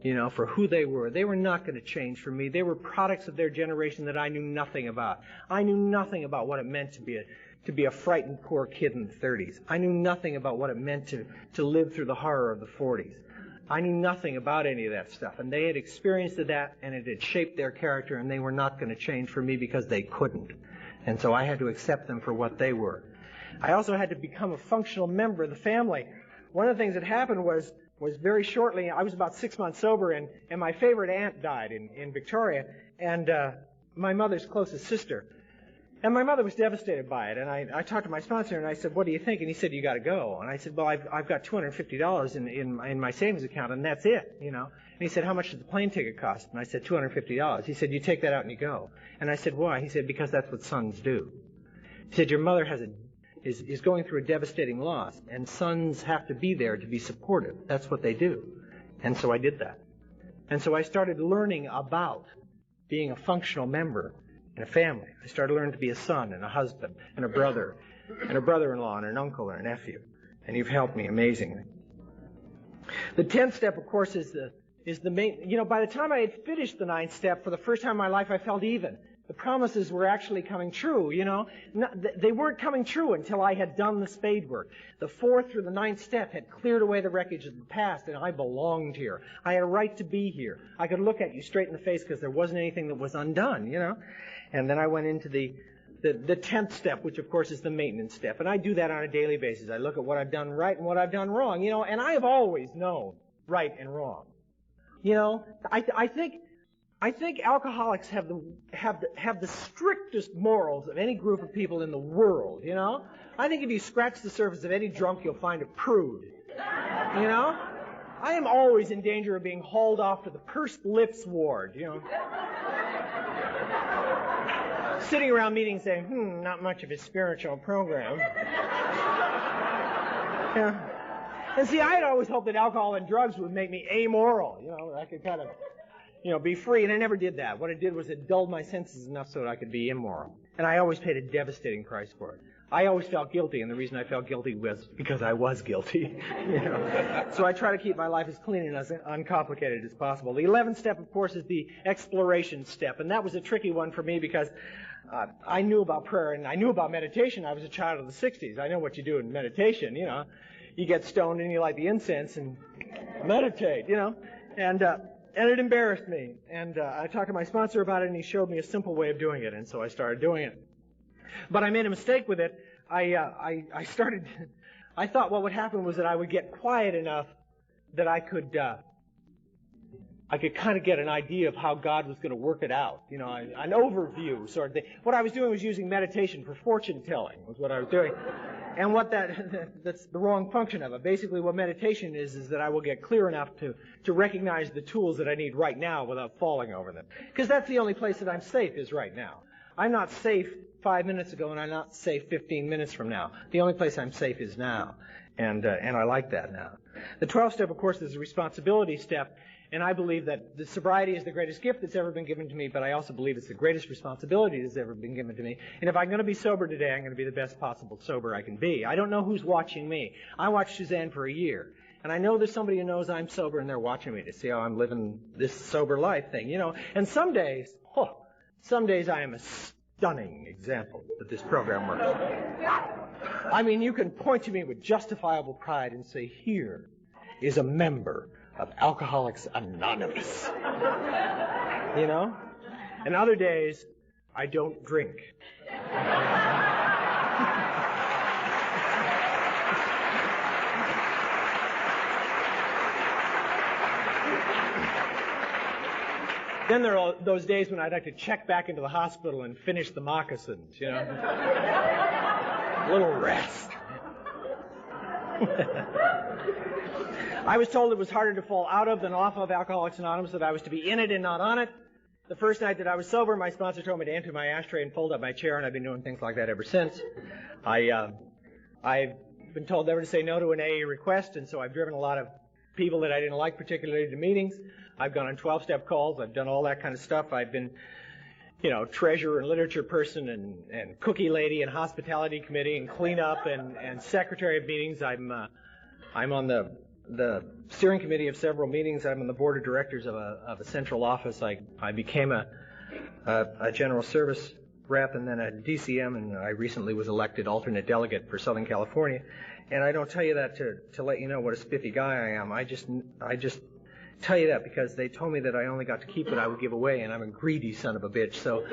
you know, for who they were. They were not going to change for me. They were products of their generation that I knew nothing about. I knew nothing about what it meant to be a frightened poor kid in the 30s. I knew nothing about what it meant to live through the horror of the 40s. I knew nothing about any of that stuff. And they had experienced that, and it had shaped their character, and they were not going to change for me because they couldn't. And so I had to accept them for what they were. I also had to become a functional member of the family. One of the things that happened was very shortly, I was about 6 months sober, and my favorite aunt died in Victoria, and my mother's closest sister. And my mother was devastated by it, and I talked to my sponsor, and I said, what do you think? And he said, you got to go. And I said, well, I've got $250 in my savings account, and that's it, you know. And he said, how much does the plane ticket cost? And I said, $250. He said, you take that out and you go. And I said, why? He said, because that's what sons do. He said, your mother is going through a devastating loss, and sons have to be there to be supportive. That's what they do. And so I did that. And so I started learning about being a functional member in a family. I started learning to be a son and a husband and a brother-in-law and an uncle and a nephew. And you've helped me amazingly. The 10th step, of course, is the main. You know, by the time I had finished the 9th step, for the first time in my life, I felt even. The promises were actually coming true, you know. They weren't coming true until I had done the spade work. The 4th through the 9th step had cleared away the wreckage of the past, and I belonged here. I had a right to be here. I could look at you straight in the face because there wasn't anything that was undone, you know. And then I went into the the 10th step, which of course is the maintenance step. And I do that on a daily basis. I look at what I've done right and what I've done wrong, and I have always known right and wrong. I think alcoholics have the strictest morals of any group of people in the world, I think if you scratch the surface of any drunk, you'll find a prude, I am always in danger of being hauled off to the pursed lips ward, Sitting around meetings saying, not much of a spiritual program. And see, I had always hoped that alcohol and drugs would make me amoral, I could kind of, be free, and I never did that. What it did was it dulled my senses enough so that I could be immoral. And I always paid a devastating price for it. I always felt guilty, and the reason I felt guilty was because I was guilty. So I try to keep my life as clean and as uncomplicated as possible. The 11th step, of course, is the exploration step, and that was a tricky one for me because I knew about prayer and I knew about meditation. I was a child of the 60s. I know what you do in meditation, You get stoned and you light the incense and meditate, And it embarrassed me. And I talked to my sponsor about it, and he showed me a simple way of doing it, and so I started doing it. But I made a mistake with it. I thought what would happen was that I would get quiet enough that I could kind of get an idea of how God was going to work it out, an overview sort of thing. What I was doing was using meditation for fortune telling, was what I was doing. And that's the wrong function of it. Basically what meditation is that I will get clear enough to recognize the tools that I need right now without falling over them. Because that's the only place that I'm safe is right now. I'm not safe 5 minutes ago, and I'm not safe 15 minutes from now. The only place I'm safe is now. And I like that now. The 12th step, of course, is the responsibility step. And I believe that the sobriety is the greatest gift that's ever been given to me, but I also believe it's the greatest responsibility that's ever been given to me. And if I'm going to be sober today, I'm going to be the best possible sober I can be. I don't know who's watching me. I watched Suzanne for a year. And I know there's somebody who knows I'm sober, and they're watching me to see how I'm living this sober life thing, And some days I am a stunning example that this program works. I mean, you can point to me with justifiable pride and say, here is a member of Alcoholics Anonymous. And other days, I don't drink. Then there are those days when I'd like to check back into the hospital and finish the moccasins, A little rest. I was told it was harder to fall out of than off of Alcoholics Anonymous, that I was to be in it and not on it. The first night that I was sober, my sponsor told me to empty my ashtray and fold up my chair, and I've been doing things like that ever since. I've been told never to say no to an AA request, and so I've driven a lot of people that I didn't like particularly to meetings. I've gone on 12-step calls. I've done all that kind of stuff. I've been, treasurer and literature person and cookie lady and hospitality committee and cleanup and secretary of meetings. I'm on the steering committee of several meetings. I'm on the board of directors of a central office. I became a general service rep and then a DCM, and I recently was elected alternate delegate for Southern California. And I don't tell you that to let you know what a spiffy guy I am. I just tell you that because they told me that I only got to keep what I would give away, and I'm a greedy son of a bitch. So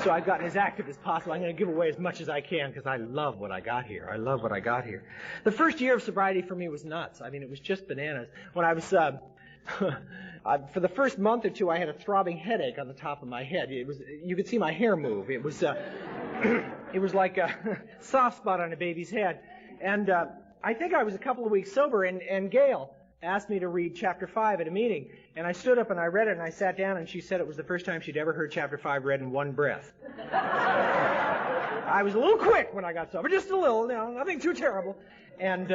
I've gotten as active as possible. I'm going to give away as much as I can because I love what I got here. The first year of sobriety for me was nuts. I mean, it was just bananas. When I was for the first month or two, I had a throbbing headache on the top of my head. You could see my hair move. It was it was like a soft spot on a baby's head. And I think I was a couple of weeks sober, and Gail asked me to read Chapter 5 at a meeting. And I stood up and I read it, and I sat down, and she said it was the first time she'd ever heard Chapter 5 read in one breath. I was a little quick when I got sober, just a little, nothing too terrible. And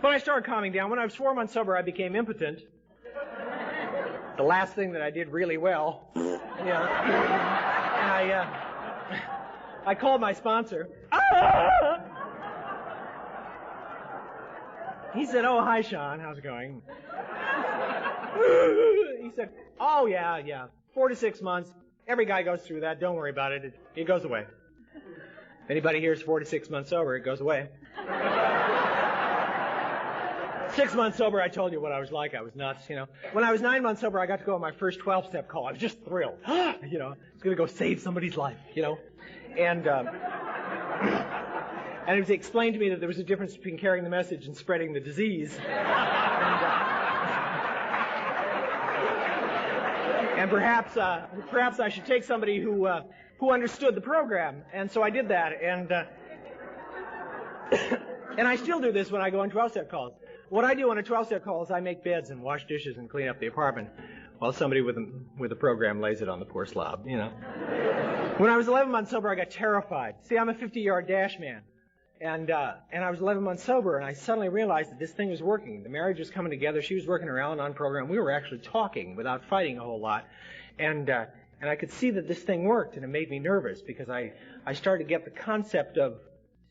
when I started calming down, when I was 4 months sober, I became impotent. The last thing that I did really well. And I called my sponsor. He said, "Oh, hi, Sean. How's it going?" He said, "Oh, yeah. 4 to 6 months. Every guy goes through that. Don't worry about it. It goes away. If anybody here is 4 to 6 months sober, it goes away." 6 months sober, I told you what I was like. I was nuts, you know. When I was 9 months sober, I got to go on my first 12-step call. I was just thrilled. You know, I was going to go save somebody's life, you know. And it was explained to me that there was a difference between carrying the message and spreading the disease. And perhaps I should take somebody who understood the program. And so I did that. And I still do this when I go on 12-step calls. What I do on a 12-step call is I make beds and wash dishes and clean up the apartment while somebody with a program lays it on the poor slob, you know. When I was 11 months sober, I got terrified. See, I'm a 50-yard dash man. And I was 11 months sober, and I suddenly realized that this thing was working. The marriage was coming together. She was working her Al-Anon program. We were actually talking without fighting a whole lot. And I could see that this thing worked, and it made me nervous because I started to get the concept of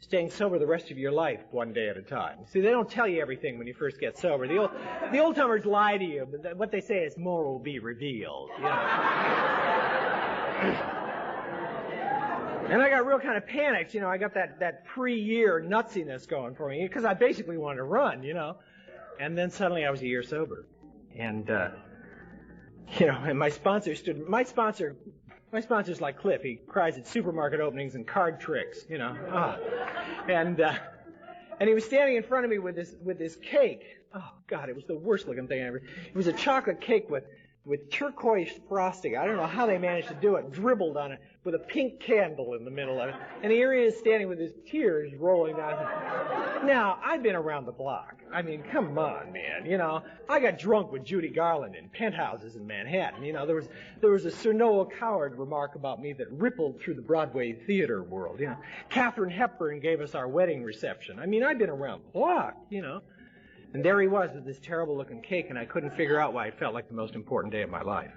staying sober the rest of your life one day at a time. See, they don't tell you everything when you first get sober. The old timers lie to you, but what they say is more will be revealed. You know? And I got real kind of panicked, you know. I got that pre-year nutsiness going for me because I basically wanted to run, you know. And then suddenly I was a year sober, and you know, and my sponsor's like Cliff. He cries at supermarket openings and card tricks, you know. And he was standing in front of me with this cake. Oh God, it was the worst looking thing ever. It was a chocolate cake with turquoise frosting. I don't know how they managed to do it. Dribbled on it with a pink candle in the middle of it. And here he is standing with his tears rolling down. Now, I've been around the block. I mean, come on, man. You know, I got drunk with Judy Garland in penthouses in Manhattan. You know, there was a Sir Noel Coward remark about me that rippled through the Broadway theater world. You know, Katharine Hepburn gave us our wedding reception. I mean, I've been around the block, you know. And there he was with this terrible-looking cake, and I couldn't figure out why it felt like the most important day of my life.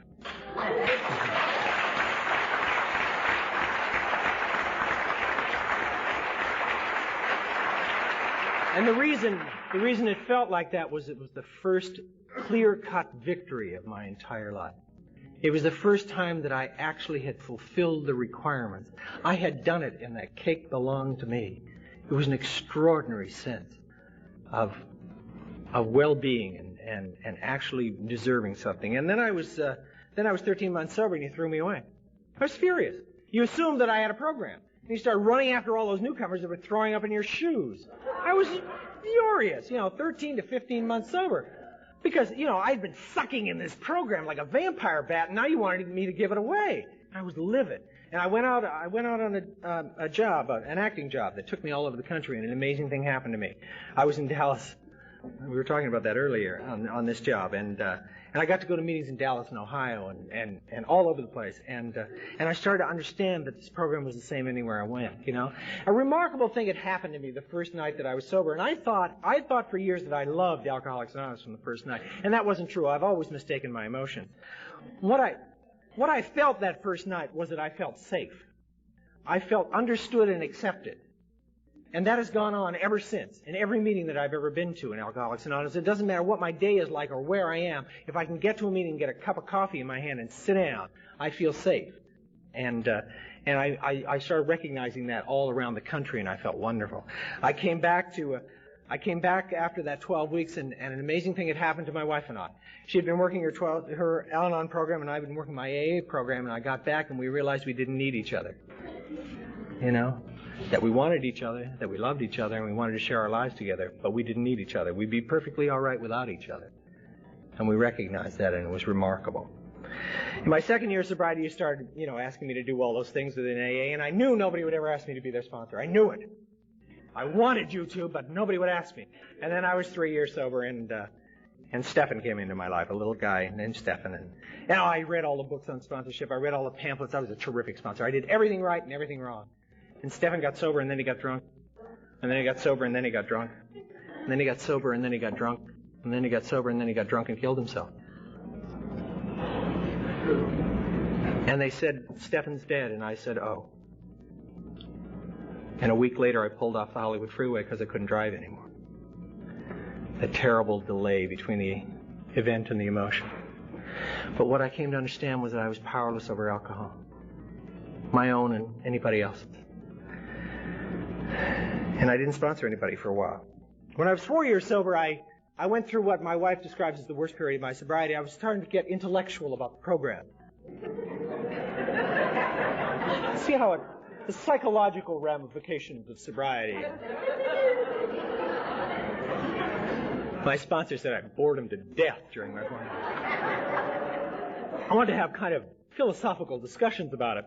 And the reason it felt like that was it was the first clear-cut victory of my entire life. It was the first time that I actually had fulfilled the requirements. I had done it, and that cake belonged to me. It was an extraordinary sense of well-being and actually deserving something. And then I was 13 months sober, and he threw me away. I was furious. You assumed that I had a program. And you started running after all those newcomers that were throwing up in your shoes. I was furious, you know, 13 to 15 months sober. Because, you know, I'd been sucking in this program like a vampire bat, and now you wanted me to give it away. I was livid. And I went out on a job, an acting job that took me all over the country, and an amazing thing happened to me. I was in Dallas. We were talking about that earlier on this job, and I got to go to meetings in Dallas and Ohio and all over the place, and I started to understand that this program was the same anywhere I went. You know, a remarkable thing had happened to me the first night that I was sober, and I thought for years that I loved Alcoholics Anonymous from the first night, and that wasn't true. I've always mistaken my emotions. What I felt that first night was that I felt safe. I felt understood and accepted. And that has gone on ever since, in every meeting that I've ever been to in Alcoholics Anonymous. It doesn't matter what my day is like or where I am. If I can get to a meeting and get a cup of coffee in my hand and sit down, I feel safe. And I started recognizing that all around the country, and I felt wonderful. I came back after that 12 weeks, and an amazing thing had happened to my wife and I. She had been working her Al-Anon program, and I had been working my AA program, and I got back, and we realized we didn't need each other. You know? That we wanted each other, that we loved each other, and we wanted to share our lives together, but we didn't need each other. We'd be perfectly all right without each other. And we recognized that, and it was remarkable. In my second year of sobriety, you started, you know, asking me to do all those things within AA, and I knew nobody would ever ask me to be their sponsor. I knew it. I wanted you to, but nobody would ask me. And then I was 3 years sober, and Stefan came into my life, a little guy named Stefan. And you know, I read all the books on sponsorship. I read all the pamphlets. I was a terrific sponsor. I did everything right and everything wrong. And Stefan got sober, and then he got drunk. And then he got sober, and then he got drunk. And then he got sober, and then he got drunk. And then he got sober, and then he got drunk and killed himself. And they said, Stefan's dead. And I said, oh. And a week later, I pulled off the Hollywood freeway because I couldn't drive anymore. The terrible delay between the event and the emotion. But what I came to understand was that I was powerless over alcohol. My own and anybody else's. And I didn't sponsor anybody for a while. When I was 4 years sober, I I went through what my wife describes as the worst period of my sobriety. I was starting to get intellectual about the program. See how the psychological ramifications of sobriety. My sponsor said I bored him to death during my program. I wanted to have kind of philosophical discussions about it.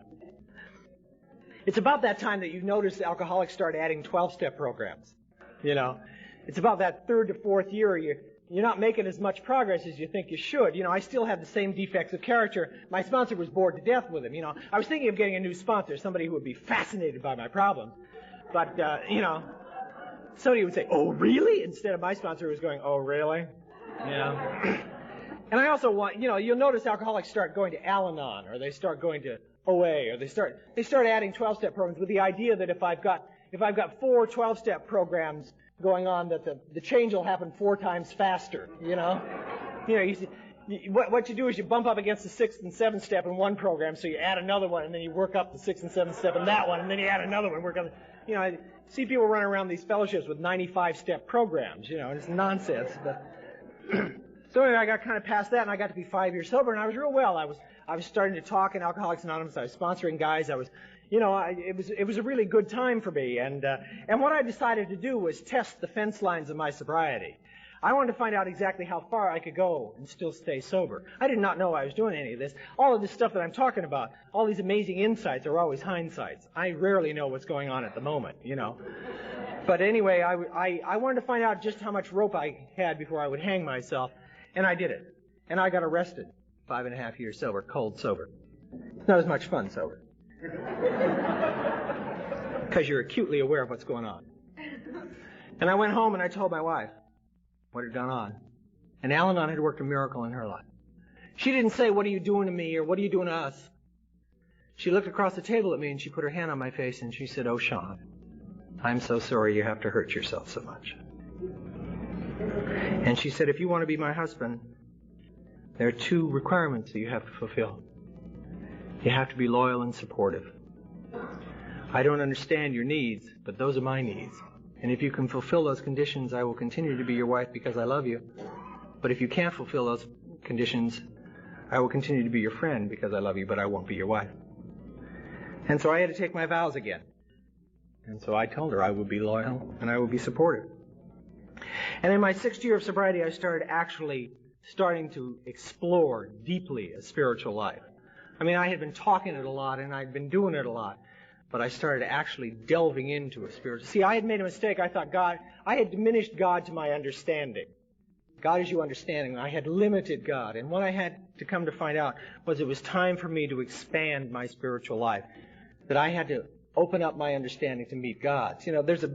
It's about that time that you notice alcoholics start adding 12-step programs. You know, it's about that third to fourth year you're not making as much progress as you think you should. You know, I still have the same defects of character. My sponsor was bored to death with him. You know, I was thinking of getting a new sponsor, somebody who would be fascinated by my problems. But, you know, somebody would say, "Oh, really?" Instead of my sponsor who was going, "Oh, really?" You know. And I also want, you know, you'll notice alcoholics start going to Al-Anon, or they start going to OA, or they start adding 12-step programs with the idea that if I've got 4 12-step programs going on, that the change will happen 4 times faster. You know, what you do is you bump up against the 6th and 7th step in one program, so you add another one, and then you work up the 6th and 7th step in that one, and then you add another one. Work up, you know, I see people running around these fellowships with 95-step programs. You know, and it's nonsense. But so anyway, I got kind of past that, and I got to be 5 years sober, and I was real well. I was starting to talk in Alcoholics Anonymous. I was sponsoring guys. I was, you know, it was a really good time for me. And what I decided to do was test the fence lines of my sobriety. I wanted to find out exactly how far I could go and still stay sober. I did not know I was doing any of this. All of this stuff that I'm talking about, all these amazing insights are always hindsights. I rarely know what's going on at the moment, you know. But anyway, I wanted to find out just how much rope I had before I would hang myself. And I did it. And I got arrested. 5.5 years sober, cold sober. Not as much fun sober. Because you're acutely aware of what's going on. And I went home and I told my wife what had gone on. And Al-Anon had worked a miracle in her life. She didn't say, "What are you doing to me?" or "What are you doing to us?" She looked across the table at me and she put her hand on my face and she said, "Oh, Sean, I'm so sorry you have to hurt yourself so much." And she said, "If you want to be my husband, there are 2 requirements that you have to fulfill. You have to be loyal and supportive. I don't understand your needs, but those are my needs. And if you can fulfill those conditions, I will continue to be your wife because I love you. But if you can't fulfill those conditions, I will continue to be your friend because I love you, but I won't be your wife." And so I had to take my vows again. And so I told her I would be loyal and I would be supportive. And in my 6th year of sobriety, I starting to explore deeply a spiritual life. I mean, I had been talking it a lot and I'd been doing it a lot, but I started actually delving into a spiritual. See, I had made a mistake. I thought I had diminished God to my understanding. God is you understanding. I had limited God. And what I had to come to find out was it was time for me to expand my spiritual life, that I had to open up my understanding to meet God's. You know, there's a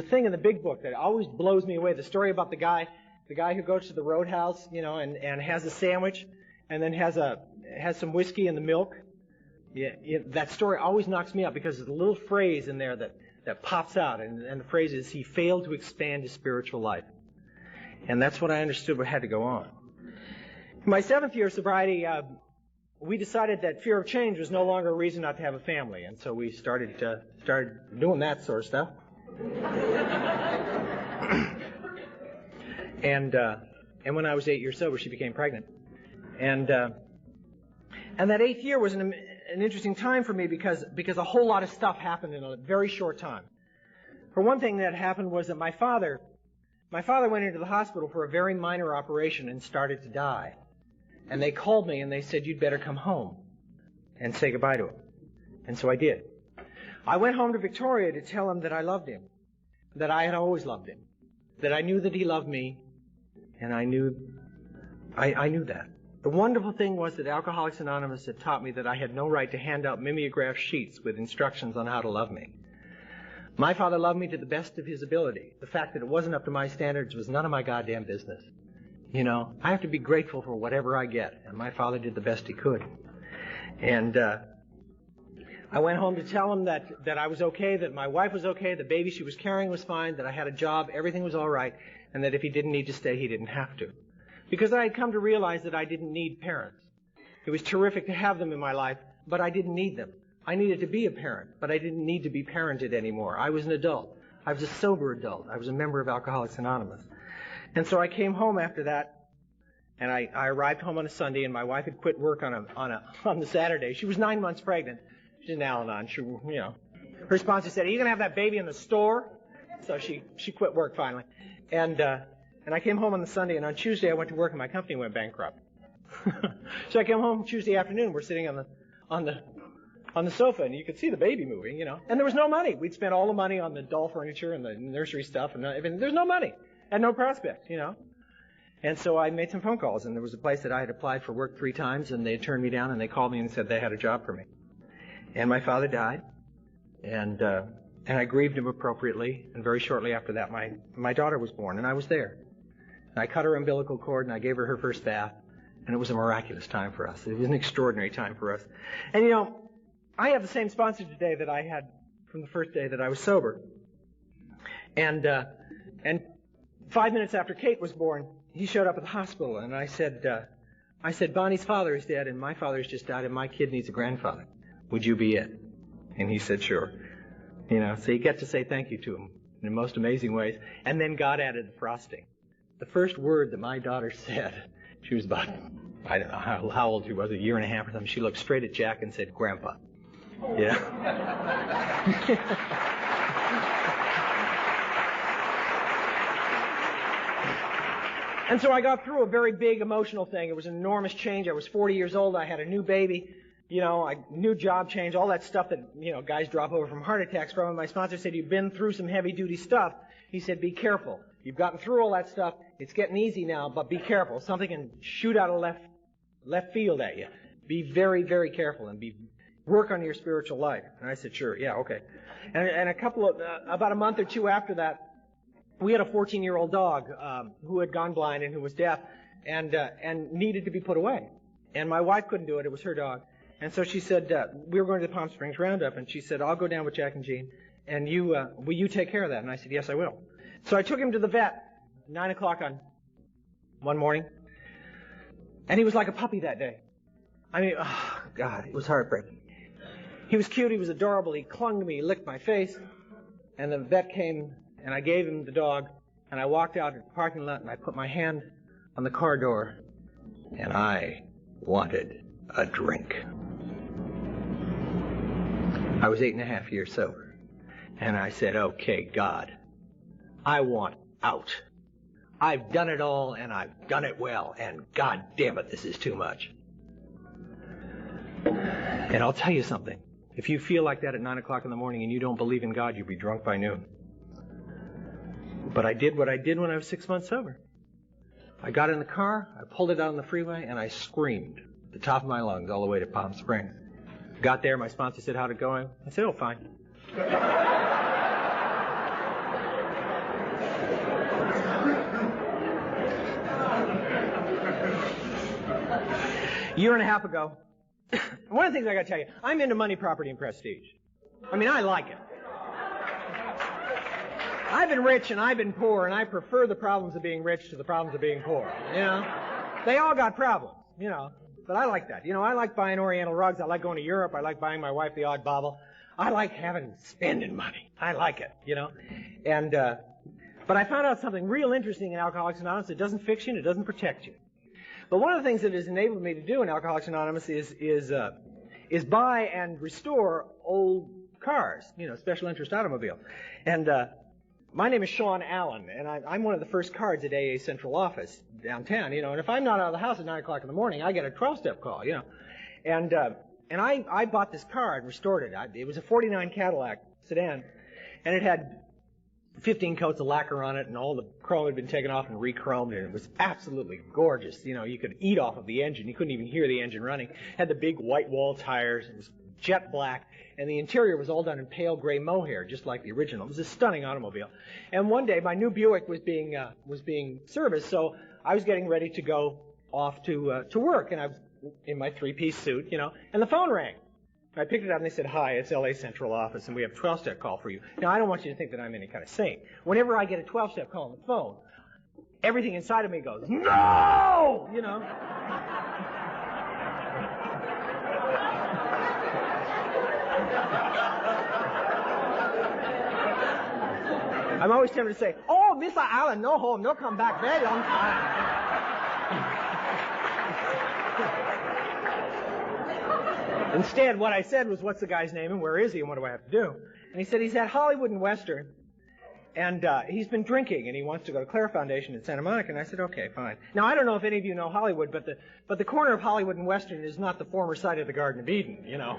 thing in the big book that always blows me away. The story about the guy who goes to the roadhouse, you know, and has a sandwich and then has some whiskey in the milk. That story always knocks me up because there's a little phrase in there that pops out, and the phrase is, "He failed to expand his spiritual life." And that's what I understood what had to go on. In my 7th year of sobriety, we decided that fear of change was no longer a reason not to have a family, and so we started doing that sort of stuff. And when I was 8 years sober, she became pregnant, and that 8th year was an interesting time for me because a whole lot of stuff happened in a very short time. For one thing that happened was that my father went into the hospital for a very minor operation and started to die. And they called me and they said, "You'd better come home and say goodbye to him." And so I did. I went home to Victoria to tell him that I loved him, that I had always loved him, that I knew that he loved me, and I knew that. The wonderful thing was that Alcoholics Anonymous had taught me that I had no right to hand out mimeograph sheets with instructions on how to love me. My father loved me to the best of his ability. The fact that it wasn't up to my standards was none of my goddamn business. You know, I have to be grateful for whatever I get, and my father did the best he could. And I went home to tell him that I was okay, that my wife was okay, the baby she was carrying was fine, that I had a job, everything was all right, and that if he didn't need to stay, he didn't have to. Because I had come to realize that I didn't need parents. It was terrific to have them in my life, but I didn't need them. I needed to be a parent, but I didn't need to be parented anymore. I was an adult. I was a sober adult. I was a member of Alcoholics Anonymous. And so I came home after that, and I arrived home on a Sunday, and my wife had quit work on the Saturday. She was 9 months pregnant. She's in Al-Anon. Her sponsor said, "Are you going to have that baby in the store?" So she quit work finally. And I came home on the Sunday, and on Tuesday I went to work, and my company went bankrupt. So I came home Tuesday afternoon. We're sitting on the sofa, and you could see the baby moving, and there was no money. We'd spent all the money on the doll furniture and the nursery stuff, and there's no money and no prospect, And so I made some phone calls, and there was a place that I had applied for work 3 times, and they had turned me down, and they called me and said they had a job for me. And my father died, and I grieved him appropriately, and very shortly after that, my daughter was born, and I was there. And I cut her umbilical cord, and I gave her first bath, and it was a miraculous time for us. It was an extraordinary time for us. And, I have the same sponsor today that I had from the first day that I was sober. And 5 minutes after Kate was born, he showed up at the hospital, and I said, "Bonnie's father is dead, and my father's just died, and my kid needs a grandfather. Would you be it?" And he said, "Sure." So you get to say thank you to him in the most amazing ways. And then God added the frosting. The first word that my daughter said, she was about, I don't know how old she was, a year and a half or something. She looked straight at Jack and said, "Grandpa." Yeah. And so I got through a very big emotional thing. It was an enormous change. I was 40 years old. I had a new baby. New job change, all that stuff that, guys drop over from heart attacks from. And my sponsor said, "You've been through some heavy-duty stuff." He said, "Be careful. You've gotten through all that stuff. It's getting easy now, but be careful. Something can shoot out of left field at you. Be very, very careful and work on your spiritual life." And I said, "Sure, yeah, okay." And about a month or 2 after that, we had a 14-year-old dog who had gone blind and who was deaf and needed to be put away. And my wife couldn't do it. It was her dog. And so she said, we were going to the Palm Springs Roundup, and she said, "I'll go down with Jack and Jean, and will you take care of that?" And I said, "Yes, I will." So I took him to the vet, 9 o'clock on one morning, and he was like a puppy that day. I mean, oh, God, it was heartbreaking. He was cute, he was adorable, he clung to me, he licked my face, and the vet came, and I gave him the dog, and I walked out in the parking lot, and I put my hand on the car door, and I wanted a drink. I was 8.5 years sober. And I said, "Okay, God, I want out. I've done it all, and I've done it well, and God damn it, this is too much." And I'll tell you something. If you feel like that at 9 o'clock in the morning and you don't believe in God, you'll be drunk by noon. But I did what I did when I was 6 months sober. I got in the car, I pulled it out on the freeway, and I screamed at the top of my lungs all the way to Palm Springs. Got there, my sponsor said, "How'd it go?" I said, "Oh, fine." A year and a half ago, one of the things I got to tell you, I'm into money, property, and prestige. I mean, I like it. I've been rich and I've been poor, and I prefer the problems of being rich to the problems of being poor. They all got problems, but I like that. I like buying Oriental rugs. I like going to Europe. I like buying my wife the odd bauble. I like spending money. I like it, And, but I found out something real interesting in Alcoholics Anonymous. It doesn't fix you and it doesn't protect you. But one of the things that has enabled me to do in Alcoholics Anonymous is buy and restore old cars, special interest automobiles. And my name is Sean Allen, and I'm one of the first cards at AA Central Office downtown, and if I'm not out of the house at 9 o'clock in the morning, I get a 12-step call, And I bought this car and restored it. It was a 49 Cadillac sedan, and it had 15 coats of lacquer on it, and all the chrome had been taken off and re-chromed, and it was absolutely gorgeous. You could eat off of the engine. You couldn't even hear the engine running. It had the big white wall tires. It was jet black, and the interior was all done in pale gray mohair, just like the original. It was a stunning automobile. And one day, my new Buick was being serviced, so I was getting ready to go off to work, and I was in my 3-piece suit, and the phone rang. I picked it up, and they said, "Hi, it's LA Central Office, and we have a 12-step call for you." Now, I don't want you to think that I'm any kind of saint. Whenever I get a 12-step call on the phone, everything inside of me goes, "No!" I'm always tempted to say, oh, Mr. Allen, no home, no come back, very long time. Instead, what I said was, what's the guy's name and where is he and what do I have to do? And he said he's at Hollywood and Western, and he's been drinking and he wants to go to Clare Foundation in Santa Monica. And I said, okay, fine. Now, I don't know if any of you know Hollywood, but the corner of Hollywood and Western is not the former site of the Garden of Eden, you know.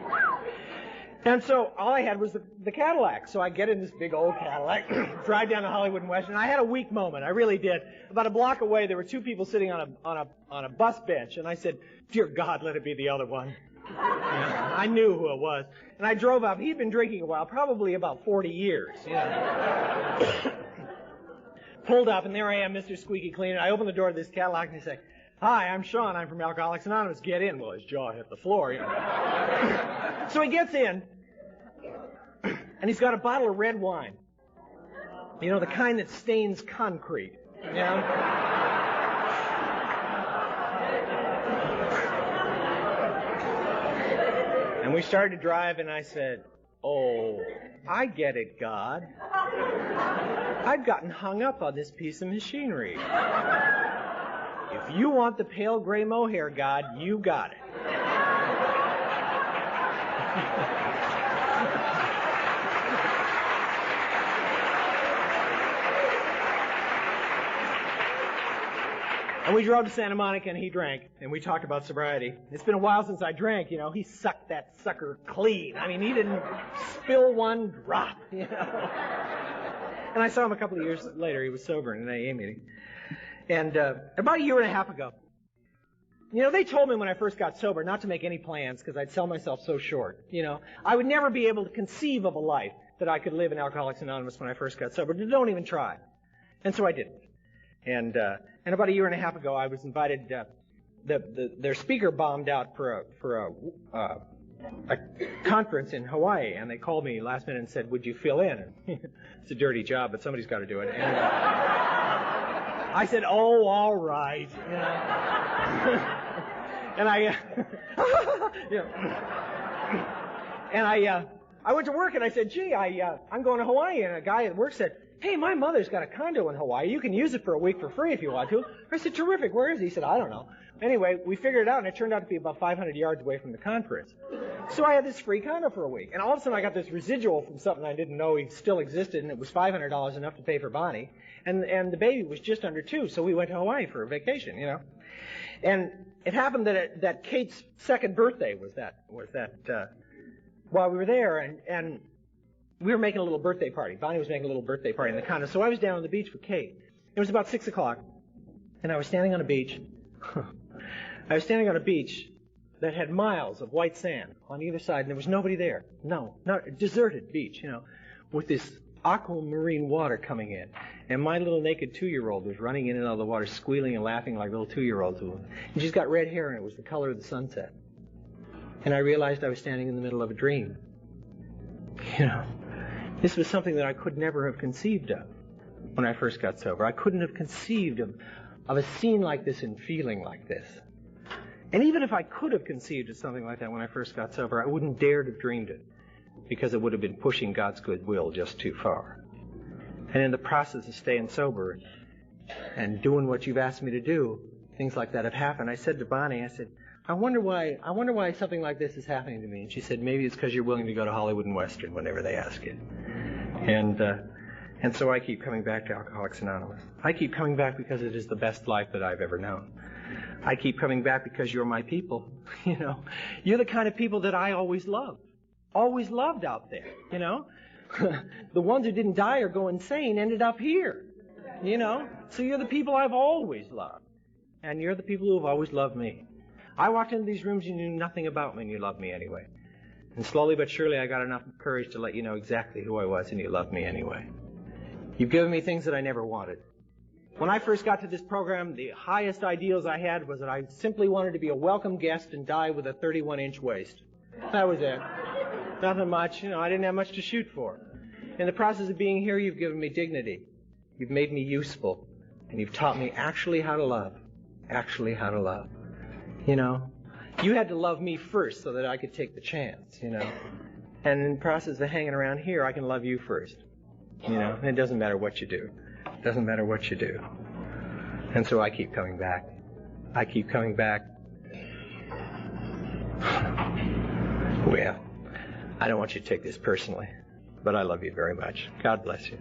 And so all I had was the Cadillac. So I get in this big old Cadillac, drive down to Hollywood and Western. I had a weak moment. I really did. About a block away, there were two people sitting on a bus bench, and I said, "Dear God, let it be the other one." Yeah, I knew who it was. And I drove up. He'd been drinking a while, probably about 40 years. Yeah. Pulled up, and there I am, Mr. Squeaky Clean. And I opened the door to this Cadillac, and he said, "Hi, I'm Sean. I'm from Alcoholics Anonymous. Get in." Well, his jaw hit the floor, you know. So he gets in, and he's got a bottle of red wine. You know, the kind that stains concrete. You know? And we started to drive, and I said, "Oh, I get it, God. I've gotten hung up on this piece of machinery. If you want the pale gray mohair, God, you got it." And we drove to Santa Monica, and he drank, and we talked about sobriety. It's been a while since I drank, you know. He sucked that sucker clean. I mean, he didn't spill one drop, you know. And I saw him a couple of years later. He was sober in an AA meeting. And about a year and a half ago, you know, they told me when I first got sober not to make any plans because I'd sell myself so short, you know. I would never be able to conceive of a life that I could live in Alcoholics Anonymous when I first got sober. Don't even try. And so I didn't. And about a year and a half ago, I was invited. Their speaker bombed out for a conference in Hawaii, and they called me last minute and said, "Would you fill in?" And it's a dirty job, but somebody's got to do it. And I said, "Oh, all right." You know? And I went to work and I said, "Gee, I'm going to Hawaii," and a guy at work said, "Hey, my mother's got a condo in Hawaii. You can use it for a week for free if you want to." I said, "Terrific. Where is he?" He said, "I don't know." Anyway, we figured it out, and it turned out to be about 500 yards away from the conference. So I had this free condo for a week. And all of a sudden, I got this residual from something I didn't know still existed, and it was $500 enough to pay for Bonnie. And the baby was just under 2, so we went to Hawaii for a vacation, you know. And it happened that Kate's second birthday was that while we were there, and we were making a little birthday party. Bonnie was making a little birthday party in the condo. So I was down on the beach with Kate. It was about 6 o'clock, and I was standing on a beach. I was standing on a beach that had miles of white sand on either side, and there was nobody there. No, not a deserted beach, you know, with this aquamarine water coming in. And my little naked 2-year-old was running in and out of the water, squealing and laughing like little 2-year-olds do. And she's got red hair, and it was the color of the sunset. And I realized I was standing in the middle of a dream. You know, this was something that I could never have conceived of when I first got sober. I couldn't have conceived of a scene like this and feeling like this. And even if I could have conceived of something like that when I first got sober, I wouldn't dare to have dreamed it, because it would have been pushing God's goodwill just too far. And in the process of staying sober and doing what you've asked me to do, things like that have happened. I said to Bonnie, I said, I wonder why something like this is happening to me. And she said, maybe it's because you're willing to go to Hollywood and Western whenever they ask you. And so I keep coming back to Alcoholics Anonymous. I keep coming back because it is the best life that I've ever known. I keep coming back because you're my people. You know, you're the kind of people that I always loved out there. You know, the ones who didn't die or go insane ended up here. You know, so you're the people I've always loved, and you're the people who have always loved me. I walked into these rooms, you knew nothing about me, and you loved me anyway. And slowly but surely, I got enough courage to let you know exactly who I was, and you loved me anyway. You've given me things that I never wanted. When I first got to this program, the highest ideals I had was that I simply wanted to be a welcome guest and die with a 31-inch waist. That was it. Nothing much. You know, I didn't have much to shoot for. In the process of being here, you've given me dignity. You've made me useful. And you've taught me actually how to love. Actually how to love. You know, you had to love me first so that I could take the chance, you know. And in the process of hanging around here, I can love you first. You know, it doesn't matter what you do. It doesn't matter what you do. And so I keep coming back. I keep coming back. Well, I don't want you to take this personally, but I love you very much. God bless you.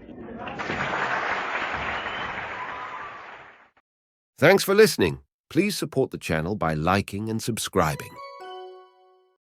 Thanks for listening. Please support the channel by liking and subscribing.